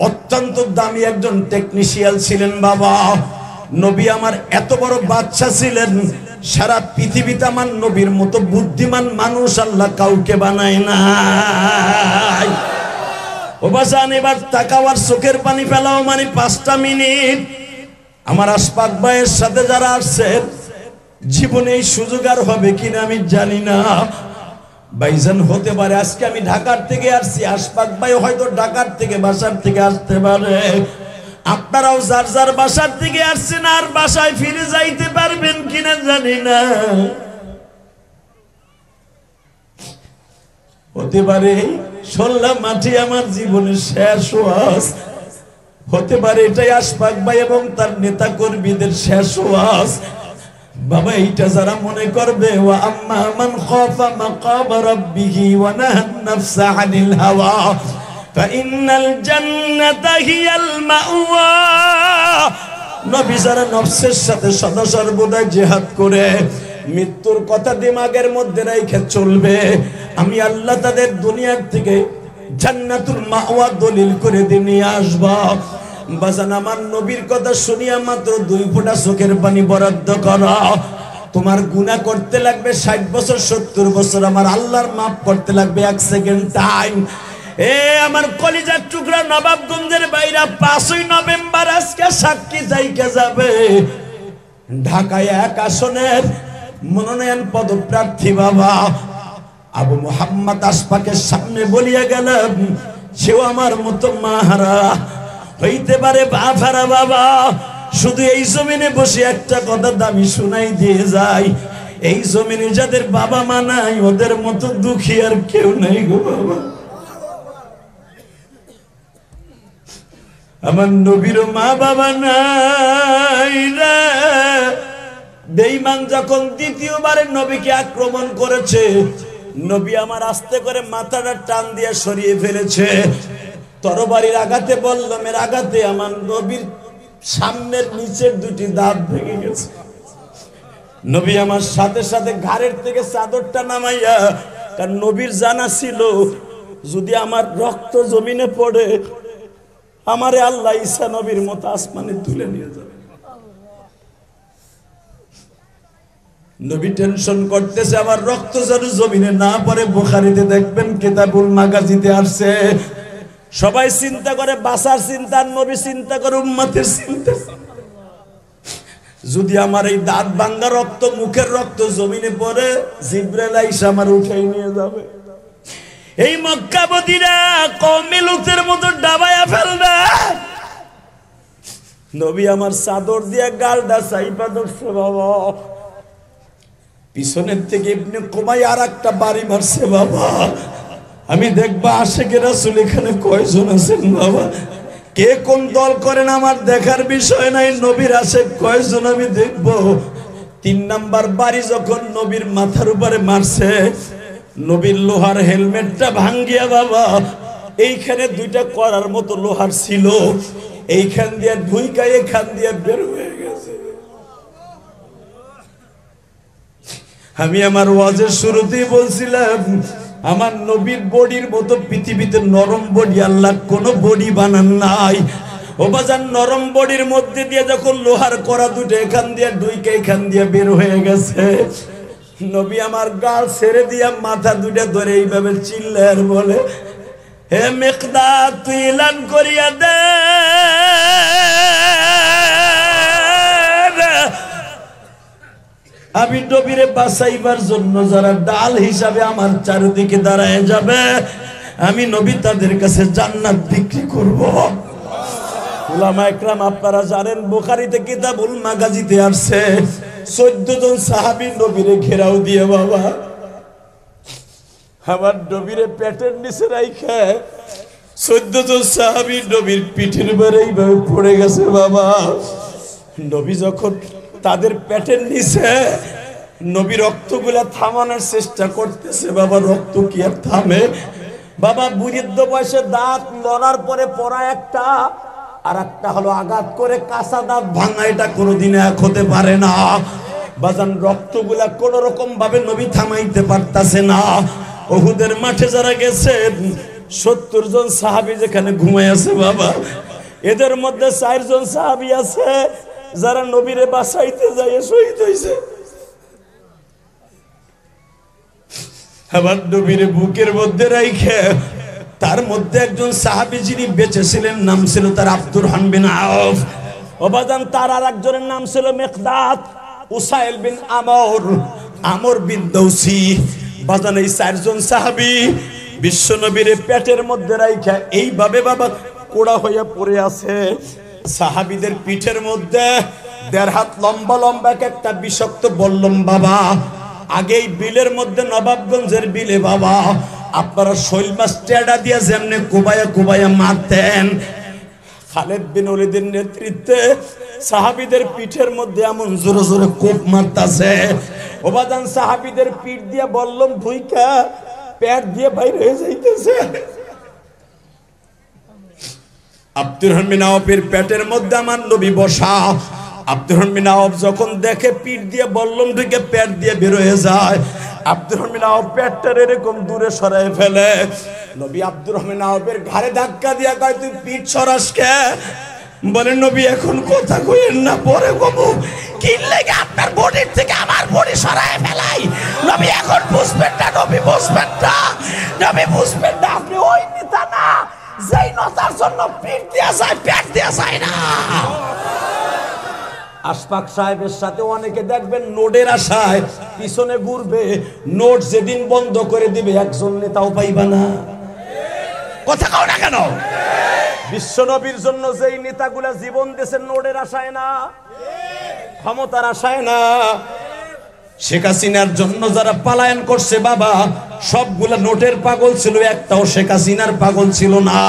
[SPEAKER 1] অত্যন্ত দামি একজন টেকনিশিয়ান ছিলেন বাবা। নবী আমার এত বড় বাদশা ছিলেন, সারা পৃথিবীতে আমার নবীর মতো বুদ্ধিমান মানুষ আল্লাহ কাউকে বানায় নাই। ও বাজান এবার তাকাওয়ার চোখের পানি ফেলাও, মানে 5টা মিনিট। আমার আশফাক ভাইয়ের সাথে যারা আসছে জীবনে এই সুযোগ আর হবে কিনা আমি জানি না। ভাইজান হতে পারে আজকে আমি ঢাকার থেকে আসছি, আশফাক ভাই হয়তো ঢাকার থেকে বাসার থেকে আসতে পারে। আপনারাও যার যার বাসার থেকে আসছেন আর বাসায় ফিরে যাইতে পারবেন কিনা জানি না। হতে পারে সোল্লা মাটি আমার জীবনের শেষ ওয়াজ, হতে পারে এটাই আশফাক ভাই এবং তার নেতা কর্মীদের শেষ ওয়াজ। বাবা এইটা যারা মনে করবে, ওয়া আম্মা মান খাফা মাকাম রাব্বিহি ওয়া নাহান নাফসা আনিল হাওয়া ফাইন্নাল জান্নাতা হিয়াল মাওয়া। নবী যারা নফসের সাথে সদা সর্বদা জিহাদ করে মৃত্যুর কথা দিমাগের মধ্যে রেখে চলবে, আমি আল্লাহ তাদের দুনিয়ার থেকে জান্নাতুল মাওয়া দলিল করে দিয়ে নিয়ে আসবো। বাজান আমার নবীর কথা শুনিয়া মাত্র 2 ফোঁটা চোখের পানি বরাদ্দ করা। তোমার গুনাহ করতে লাগবে 60 বছর 70 বছর, আমার আল্লাহর মাফ করতে লাগবে 1 সেকেন্ড টাইম। এ আমার কলিজার টুকরা নবাবগঞ্জের বাইরা 5ই নভেম্বর আজকে সাক্ষী যাইকে যাবে ঢাকায় 1 আসনের মনোনয়ন পদপ্রার্থী বাবা আবু মোহাম্মদ আশফাকের সামনে বলিয়া গেলাম, সেও আমার মতো মাহারা হইতে পারে বাফারা বাবা। শুধু এই জমিনে বসে একটা কথা দামি শোনাই দিয়ে যায়, এই জমিনে যাদের বাবা মা নাই ওদের মতো দুঃখী আর কেউ নাই গো বাবা। আমার নবীর মা বাবা নাই রে। বেঈমান যখন দ্বিতীয়বারে নবীকে আক্রমণ করেছে, নবী আমার আস্তে করে মাথাটা টান দিয়ে সরিয়ে ফেলেছে। তরবারির আঘাতে বল্লমের আঘাতে আমার নবীর সামনের নিচের 2টি দাঁত ভেঙে গেছে। নবী আমার সাথে সাথে ঘাড়ের থেকে চাদরটা নামাইয়া, কারণ নবীর জানা ছিল যদি আমার রক্ত জমিনে পড়ে আমারে আল্লাহ ঈসা নবীর মতো আসমানে তুলে নিয়ে যাবে। নবী টেনশন করতেছে আমার রক্ত যেন জমিনে না পড়ে। বুখারীতে দেখবেন কিতাবুল মাগাজিতে আসছে, সবাই চিন্তা করে বাসার চিন্তা, নবী চিন্তা করে উম্মতের চিন্তা। যদি আমার এই দাঁত ভাঙা রক্ত মুখের রক্ত জমিনে পড়ে জিবরাইল আইসা আমার উঠাই নিয়ে যাবে। এই মক্কাবাসীরা কওমে লূতের মতো ডাবায়া ফেলবে। নবী আমার চাদর দিয়ে গালটা চাইপা ধরছে বাবা। পিছনের থেকে ইবনে কুমাই আরেকটা বাড়ি মারছে বাবা। আমি দেখবা আশিকে রাসূল এখানে কয়জন আছেন বাবা, কে কোন দল করেন আমার দেখার বিষয় নাই, নবীর আশিক কয়জন আমি দেখব। 3 নাম্বার বাড়ি যখন নবীর মাথার উপরে মারছে, নবীর লোহার হেলমেটটা ভাঙ্গিয়া বাবা এইখানে 2টা করার মতো লোহার ছিল, এইখান দিয়ে ঢুইকাই এখান দিয়ে বের হয়ে গেছে। আমি আমার ওয়াজের শুরুতেই বলছিলাম আমার নবীর বডির মতো পৃথিবীতে নরম বডি আল্লাহ কোনো বডি বানান নাই। ও বাজান নরম বডির মধ্যে দিয়ে যখন লোহার কড়া 2টা এখান দিয়ে ঢুইকা এখান দিয়ে বের হয়ে গেছে, নবী আমার গাল ছেড়ে দিয়া মাথা 2টা ধরে এইভাবে চিল্লায় আর বলে, হে মিকদাদ তুই এলান করিয়া দে আমি নবীরে বাঁচাইবার জন্য যারা ডাল হিসাবে আমার চারিদিকে দাঁড়ায় যাবে, আমি নবী তাদের কাছে জান্নাত বিক্রি করব। উলামা একরাম আপনারা জানেন বুখারীতে কিতাবুল মাগাজিতে আসছে 14 জন সাহাবী নবীরে ঘেরাও দিয়ে বাবা আমার নবীরে পেটের নিচে রাইখা 14 জন সাহাবী নবীর পিঠের উপরে এইভাবে পড়ে গেছে বাবা। নবী যখন তাদের পেটের নিচে নবী রক্তগুলা থামানোর চেষ্টা করতেছে বাবা, রক্ত কি আর থামে বাবা? বৃদ্ধ বয়সে দাঁত লড়ার পরে পড়া একটা, আর একটা হলো আঘাত করে কাঁচা দাঁত ভাঙা, এটা কোনোদিন এক হতে পারে না বাজান। রক্তগুলা কোন রকম ভাবে নবী থামাইতে পারতাছে না। উহুদের মাঠে যারা গেছে 70 জন সাহাবী যেখানে ঘুমায় আছে বাবা, এদের মধ্যে 4 জন সাহাবী আছে যারা নবীরে বাঁচাইতে যায় শহীদ হয়েছে। আমার নবীরে বুকের মধ্যে রাইখে তার মধ্যে একজন সাহাবী যিনি বেঁচে ছিলেন নাম ছিল তার আব্দুররহমান বিন আউফ। ওবাদান তার আর একজনের নাম ছিল মিকদাদ, উসাইল বিন আমর, আমর বিন দৌসি। বাজান এই 4 জন সাহাবী বিশ্ব নবীর পেটের মধ্যে রাইখা এইভাবে বাবা কোড়া হইয়া পড়ে আছে। সাহাবীদের পিঠের মধ্যে 1.5 হাত লম্বা লম্বা একটা বিষাক্ত বল্লম বাবা। আগেই বিলের মধ্যে নবাবগঞ্জের বিলে বাবা আপনারা শৈল মাছ টেডা দিয়ে যেমনে কুবায়া কুবায়া মারতেন, খালেদ বিন ওলীদের নেতৃত্বে সাহাবীদের পিঠের মধ্যে এমন জোরে জোরে কোপ মারতাছে। ওবাদান সাহাবীদের পিঠ দিয়ে বল্লম ঢুইকা পেট দিয়ে বাইরে হয়ে যাইতেছে। আব্দুররহমান বিন আওফের পেটের মধ্যে আমার নবী বসা। আব্দুররহমান বিন আওফ যখন দেখে পিঠ দিয়ে বল্লম ঢুকে পেট দিয়ে বের হয়ে যায়, আব্দুররহমান বিন আওফ পেটটা এরকম দূরে সরায় ফেলে। নবী আব্দুররহমান বিন আওফের ঘাড়ে ধাক্কা দিয়া কয় তুই পিঠ সরাস কে? বলে নবী এখন কথা কইেন না, পরে কবু। কি লাগে আপনার বডির থেকে আমার বডি সরায় ফেলাই? নবী এখন বুঝবেন না, নবী বুঝবেন না, নবী বুঝবেন না। আপনি ওই নেতা না যেই নেতার জন্য পিঠ দিয়া যায় পেট দিয়া যায় না। আশফাক সাহেবের সাথে অনেকে দেখবেন নোটের আশায় পিছনে ঘুরবে, নোট যেদিন বন্ধ করে দিবে একজন নেতাও পাইবা না। কথা কও না কেন? বিশ্ব নবীর জন্য যেই নেতাগুলা জীবন দিয়েছেন নোটের আশায় না, ক্ষমতার আশায় না। শেখ হাসিনার জন্য যারা পালায়ন করছে বাবা সবগুলা নোটের পাগল ছিল, একটাও শেখ হাসিনার পাগল ছিল না।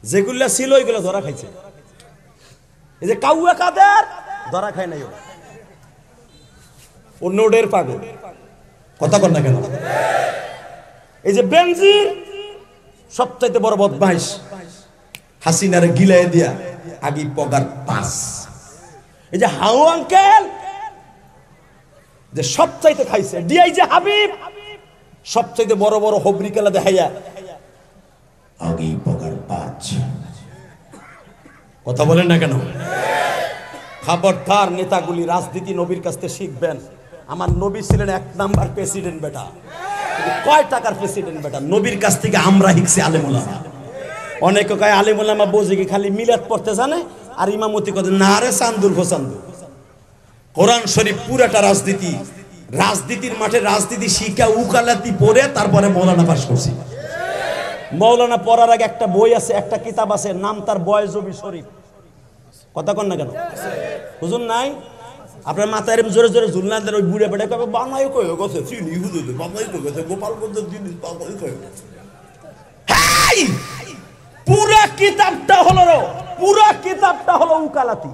[SPEAKER 1] যেগুলা ছিল ওইগুলা ধরা খাইছে। এই যে কাউয়া কাদের ধরা খায় নাই, ও নোটের পাগল। কথা কর না কেন? এই যে বেনজির সবচাইতে বড় বদমাইশ, হাসিনারে গিলাই দিয়া আগি পগার পাস। এই যে হাউ আঙ্কেল যে সবচাইতে খাইছে, ডিআই যে হাবিব সবচাইতে বড় বড় হবরি কেলা দেখাইয়া আগি পগার পাঁচ। কথা বলেন না কেন? খবরদার নেতাগুলি রাজনীতি নবীর কাছ থেকে শিখবেন। আমার নবী ছিলেন 1 নাম্বার প্রেসিডেন্ট বেটা। কয় টাকার প্রেসিডেন্ট বেটা? নবীর কাছ থেকে আমরা শিখছি আলেম ওলামা। অনেকে কয় আলেম ওলামা বোঝে কি খালি মিলাদ পড়তে জানে আর ইমামতি করে না। রে চান্দুর ফোসান্দু, কোরআন শরীফ পুরাটা রাজনীতি। রাজনীতির মাঠে রাজনীতি শিখা উকালাতি পড়ে তারপরে মৌলানা পাস করছি। মৌলানা পড়ার আগে একটা বই আছে, একটা কিতাব আছে, নাম তার বয়জবি শরীফ। কথা কন না কেন? হুজুর নাই আপনার মাথায় এরকম জোরে জোরে ঝুলনা দেন, ওই বুড়ে বেড়ে কবে বানাই কয়ে গেছে চিনি হুজুর বানাই তো গেছে গোপালগঞ্জের জিনিস বানাই কয়ে গেছে। পুরা কিতাবটা হলো, পুরা কিতাবটা হলো উকালাতি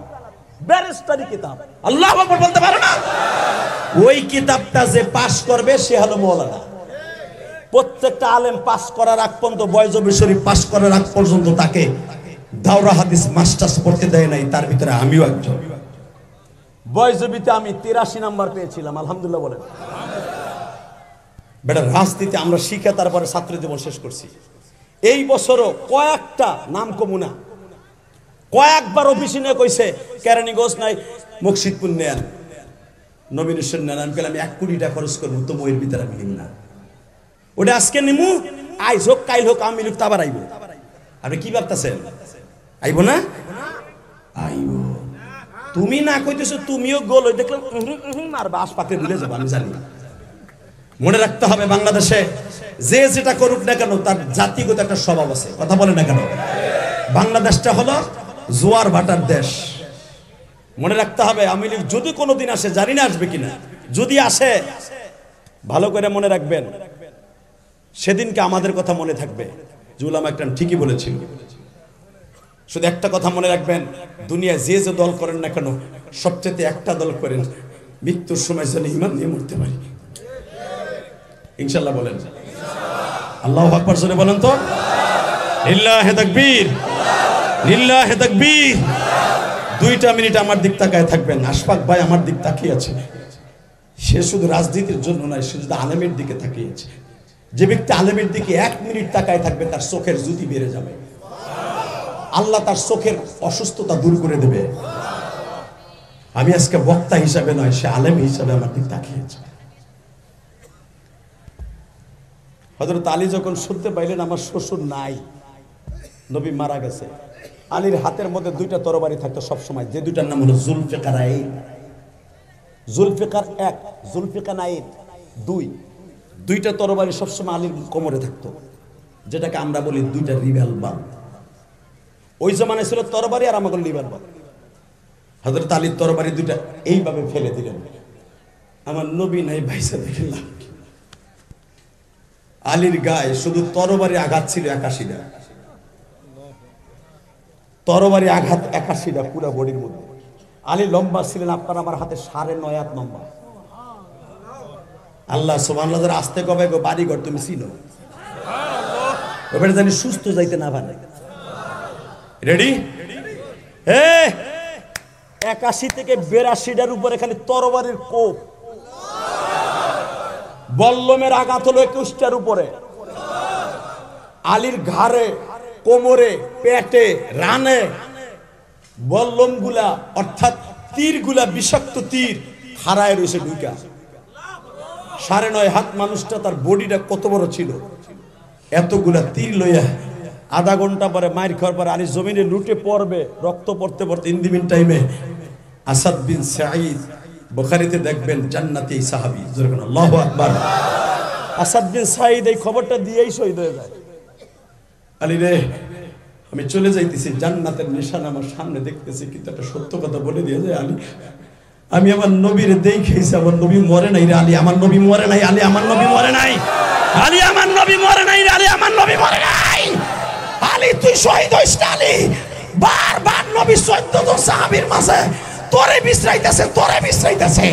[SPEAKER 1] ব্যারিস্টারি কিতাব। আল্লাহু আকবার বলতে পারো না? ওই কিতাবটা যে পাস করবে সে হলো মৌলানা। প্রত্যেকটা আলেম পাস করার আগ পর্যন্ত বয়জবি শরীফ পাস করার আগ পর্যন্ত তাকে দাওরা হাদিস মাস্টার্স পড়তে দেয় নাই। তার ভিতরে আমিও একজন। বয়জবিতে আমি 83 নাম্বার পেয়েছিলাম, আলহামদুলিল্লাহ বলেন। বেটা রাজনীতি আমরা শিখে তারপরে ছাত্র জীবন শেষ করছি। এই বছরও কয়েকটা নাম কমুনা কয়েকবার অফিসে নিয়ে কইছে কেরানীগঞ্জ নাই মুকসিদপুর নেন, নমিনেশন নেন। আমি বললাম 1 কোটি টাকা খরচ করবো, তো বইয়ের ভিতরে আমি নিম না। ওটা আজকে নিমু, আইজ হোক কাইল হোক আমি লোক তাবার আইব। আপনি কি ভাবতেছেন? আইব না? আইব। তুমি না কইতেছো, তুমিও গোল হই দেখলাম মারবা, আশপাকে ভুলে যাবো, আমি জানি। মনে রাখতে হবে বাংলাদেশে যে যেটা করুক না কেন তার জাতিগত একটা স্বভাব আছে। কথা বলে না কেন? বাংলাদেশটা হলো জোয়ার ভাটার দেশ। মনে রাখতে হবে, আওয়ামী লীগ যদি কোনোদিন আসে, জানি না আসবে কিনা, যদি আসে ভালো করে মনে রাখবেন, সেদিনকে আমাদের কথা মনে থাকবে যে উলামা একরাম ঠিকই বলেছিল। শুধু একটা কথা মনে রাখবেন, দুনিয়ায় যে যে দল করেন না কেন, সবচেয়ে একটা দল করেন, মৃত্যুর সময় যেন ঈমান নিয়ে মরতে পারি। ইনশাআল্লাহ বলেন, আল্লাহু আকবার জোরে বলেন তো, লিল্লাহি তাকবীর, লিল্লাহি তাকবীর। 2টা মিনিট আমার দিক তাকায় থাকবেন। আশফাক ভাই আমার দিক তাকিয়ে আছে, সে শুধু রাজনীতির জন্য নয়, সে শুধু আলেমের দিকে তাকিয়েছে। যে ব্যক্তি আলেমের দিকে 1 মিনিট তাকায় থাকবে, তার চোখের জ্যোতি বেড়ে যাবে, আল্লাহ তার চোখের অসুস্থতা দূর করে দেবে। আমি আজকে বক্তা হিসাবে নয়, সে আলেম হিসাবে আমার দিক তাকিয়েছে। হযরত আলী যখন শুনতে পাইলেন আমার শ্বশুর নাই, নবী মারা গেছে, আলীর হাতের মধ্যে 2টা তরবারি থাকতো সব সময়, যে 2টার নাম হলো জুলফিকার আইন। জুলফিকার 1, জুলফিকার আইন 2, 2টা তরবারি সবসময় আলীর কোমরে থাকতো, যেটাকে আমরা বলি 2টা রিভলভার। ওই জমানায় ছিল তরবারি আর আমাকে রিভলভার। হযরত আলীর তরবারি 2টা এইভাবে ফেলে দিলেন, আমার নবী নাই ভাইসা দেখলাম। আলীর গায়ে শুধু তরবারি আঘাত ছিল 81টা, তরবারি আঘাত 81টা পুরো বডির মধ্যে। আলী লম্বা ছিলেন আপনার আমার হাতে 9.5 হাত লম্বা। আল্লাহ সুবহানাল্লাহ, যারা আসতে কবে গো বাড়িঘর তুমি চিনো, এবারে জানি সুস্থ যাইতে না পারে। রেডি? 81 থেকে 82টার উপরে খালি তরবারির কোপ, বল্লমের আঘাত হলো 21টার উপরে। আলীর ঘাড়ে, কোমরে, পেটে, রানে বল্লম গুলা অর্থাৎ তীর গুলা, বিষাক্ত তীর খাড়ায় রয়েছে ঢুকা। 9.5 হাত মানুষটা, তার বডিটা কত বড় ছিল, এতগুলা তীর লইয়া আধা ঘন্টা পরে মাইর খাওয়ার পরে আলী জমিনে লুটে পড়বে, রক্ত পড়তে পড়তে ইন দি মিন টাইমে আসাদ বিন সাঈদ, বুখারীতে দেখবেন জান্নাতি সাহাবী, যেরকম আল্লাহু আকবার, আসাদ বিন সাঈদ এই খবরটা দিয়েই শহীদ হয়ে যায়। আলী রে, আমি চলে যাইতেছি, জান্নাতের নিশানা আমার সামনে দেখতেছি, কিন্তু একটা সত্য কথা বলে দিয়ে যায়, আলী আমি আমার নবীর দেখেছি, আমার নবী মরে নাই রে আলী, আমার নবী মরে নাই, আলী আমার নবী মরে নাই, আলী আমার নবী মরে নাই রে আলী, আমার নবী মরে নাই। আলী তুই শহীদ হইস না আলী, বারবার নবী 14 জন সাহাবীর মাঝে তোরে বিশ্রাইতেছে, তোরে বিশ্রাইতেছে,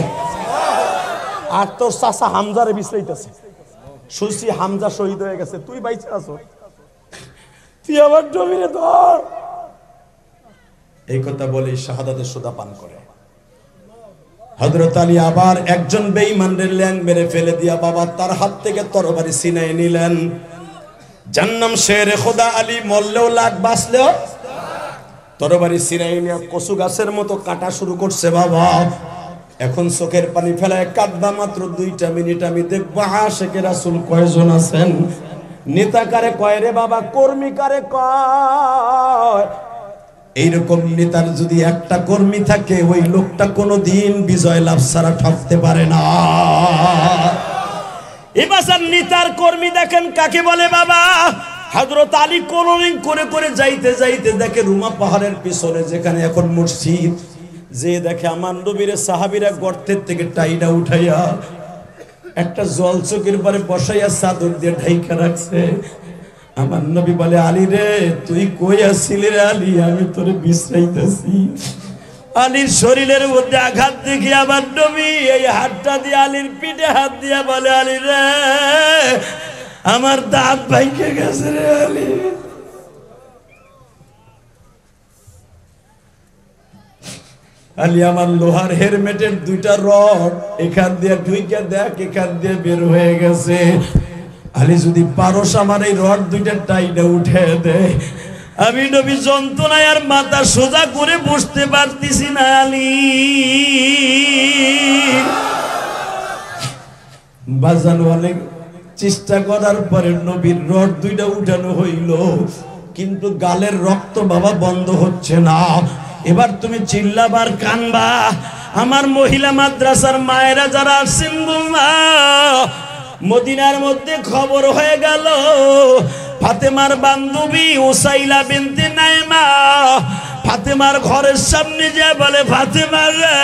[SPEAKER 1] আর তোর চাচা হামজারে বিশ্রাইতেছে। শুনছি হামজা শহীদ হয়ে গেছে, তুই বাইচে আছো, তুই আমার নবীরে ধর। এই কথা বলে শাহাদাতের সুদা পান করে। হযরত আলী আবার একজন বেঈমানের ল্যাং মেরে ফেলে দিয়া বাবা তার হাত থেকে তরবারি ছিনাই নিলেন। জান্নাম শেরে খোদা আলী মরলেও লাখ, বাঁচলেও তরবারি ছিনাই নিয়ে কচু গাছের মতো কাটা শুরু করছে। বাবা এখন চোখের পানি ফেলায় কাঁদবা, মাত্র 2টা মিনিট আমি দেখবো আশিকে রাসূল কয়জন আছেন। নেতা কারে কয় রে বাবা, কর্মী কারে কয়। এইরকম নেতার যদি একটা কর্মী থাকে, ওই লোকটা কোনোদিন বিজয় লাভ ছাড়া ঠকতে পারে না। এবার নেতার কর্মী দেখেন কাকে বলে বাবা। হযরত আলী কোনদিন করে করে যাইতে যাইতে দেখে রুমা পাহাড়ের পিছনে, যেখানে এখন মসজিদ, যে দেখে আমার নবীর সাহাবীরা গর্তের থেকে টাইনা উঠাইয়া একটা জল চোখের পরে বসাইয়া চাদর দিয়ে ঢাইকা রাখছে। আমার নবী বলে, আলী রে তুই কই আছিলি রে আলী, আমি তোরে বিশ্রাইতেছি। আলীর শরীরের মধ্যে আঘাত দেখি আমার নবী এই হাতটা দিয়ে আলীর পিঠে হাত দিয়া বলে, আলী রে আমার দাঁত ভাইকে গেছে রে আলী। আলী আমার লোহার হেলমেটের 2টা রড এখান দিয়ে ঢুইকা দেখ, এখান দিয়ে বের হয়ে গেছে। আলী যদি পারস আমার এই রড 2টা টাইনা উঠে দে। আমি নবী যন্ত্রণায় আর মাথা সোজা করে বসতে পারতেছি না আলী। বাজানো অনেক চেষ্টা করার পরে নবীর রড 2টা উঠানো হইল, কিন্তু গালের রক্ত বাবা বন্ধ হচ্ছে না। এবার তুমি চিল্লাবার কানবা। আমার মহিলা মাদ্রাসার মায়েরা যারা আসছেন, মদিনার মধ্যে খবর হয়ে গেল ফাতেমার বান্ধবী উসাইলা বিনতে নাইমা ফাতেমার ঘরের সামনে যে বলে, ফাতেমা রে,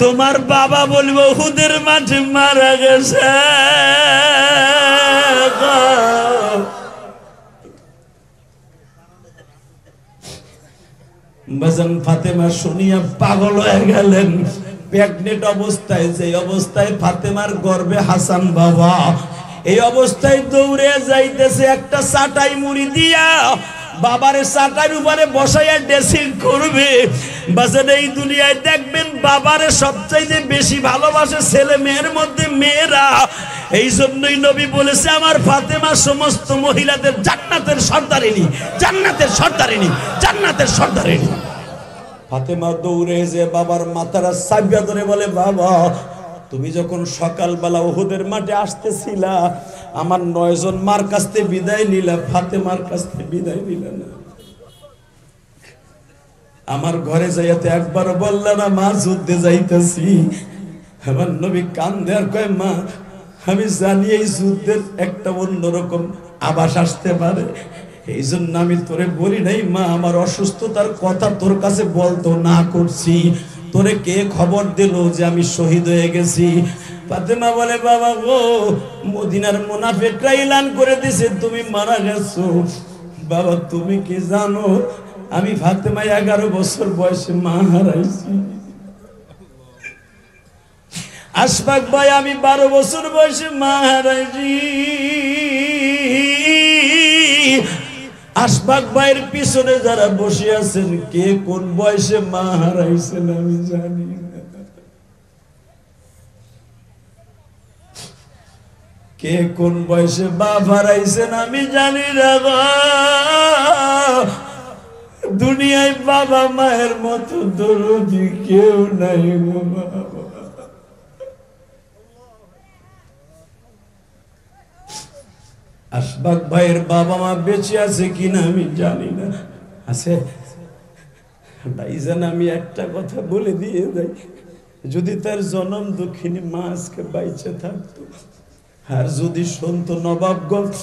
[SPEAKER 1] তোমার বাবা বলবো উহুদের মাঠে মারা গেছে। বাজান ফাতেমা শুনিয়া পাগল হয়ে গেলেন। প্রেগনেন্ট অবস্থায়, যে অবস্থায় ফাতেমার গর্ভে হাসান বাবা, এই অবস্থায় দৌড়ে যাইতেছে একটা চাটাই মুড়ি দিয়া বাবারে চাটার উপরে বসাইয়া ড্রেসিং করবে। বাজারে এই দুনিয়ায় দেখবেন বাবারে সবচাইতে বেশি ভালোবাসে ছেলে মেয়ের মধ্যে মেয়েরা। এই জন্যই নবী বলেছে, আমার ফাতেমা সমস্ত মহিলাদের জান্নাতের সর্দারিনী, জান্নাতের সর্দারিনী, জান্নাতের সর্দারিনী। ফাতেমা দৌড়ে যে বাবার মাথাটা চাপিয়া ধরে বলে, বাবা তুমি যখন সকালবেলা উহুদের মাঠে আসতেছিলা, আমার 9 জন মার কাছ থেকে বিদায় নিলা, ফাতেমার কাছ থেকে বিদায় নিলা না। আমার ঘরে যাইতে একবার বললা না, মা যুদ্ধে যাইতেছি। আমার নবী কান্দে আর কয়, মা আমি জানি এই যুদ্ধের একটা অন্যরকম আভাস আসতে পারে, এই জন্য আমি তোরে বলি নাই। মা আমার অসুস্থতার কথা তোর কাছে বলতো না করছি, তোরে কে খবর দিল যে আমি শহীদ হয়ে গেছি? ফাতেমা বলে, বাবা গো, মদিনার মুনাফিকরা এলান করে দিছে তুমি মারা গেছো। বাবা তুমি কি জানো, আমি ফাতেমা 11 বছর বয়সে মা হারাইছি। আশফাক ভাই আমি 12 বছর বয়সে মা হারাইছি। আশফাক ভাইয়ের পিছনে যারা বসে আছেন, কে কোন বয়সে মা হারাইছেন আমি জানি না। কে কোন বয়সে বাপ হারাইছেন আমি জানি না। দুনিয়ায় বাবা মায়ের মতো দরদি কেউ নাই গো বাবা। আশফাক ভাইয়ের বাবা মা বেঁচে আছে কিনা আমি জানি না, আছে ভাইজান। আমি একটা কথা বলে দিয়ে যাই, যদি তার জনম দুঃখিনী মা আজকে বাইচে থাকতো, আর যদি শুনতো নবাবগঞ্জ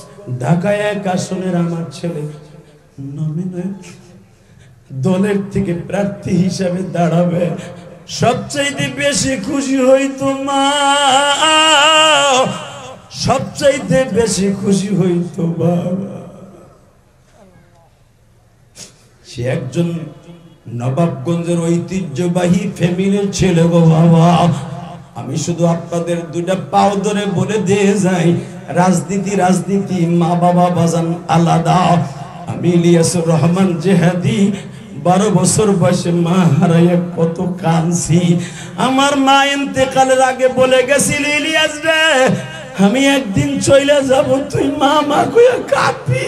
[SPEAKER 1] ঢাকায় 1 আসনের আমার ছেলে নমিনেট দলের থেকে প্রার্থী হিসাবে দাঁড়াবে, সবচাইতে বেশি খুশি হইতো মা, সবচাইতে বেশি খুশি হইতো বাবা। সে একজন নবাবগঞ্জের ঐতিহ্যবাহী ফ্যামিলির ছেলে গো বাবা। আমি শুধু আপনাদের 2টা পাও ধরে বলে দিয়ে যাই, রাজনীতি রাজনীতি, মা বাবা বাজান আলাদা। আমি ইলিয়াসুর রহমান জেহাদি 12 বছর বয়সে মা হারাইয়া কত কাঁদছি। আমার মা ইন্তেকালের আগে বলে গেছিল, ইলিয়াস রে আমি একদিন চলে যাব, তুই মা মা কইয়া কাঁদবি।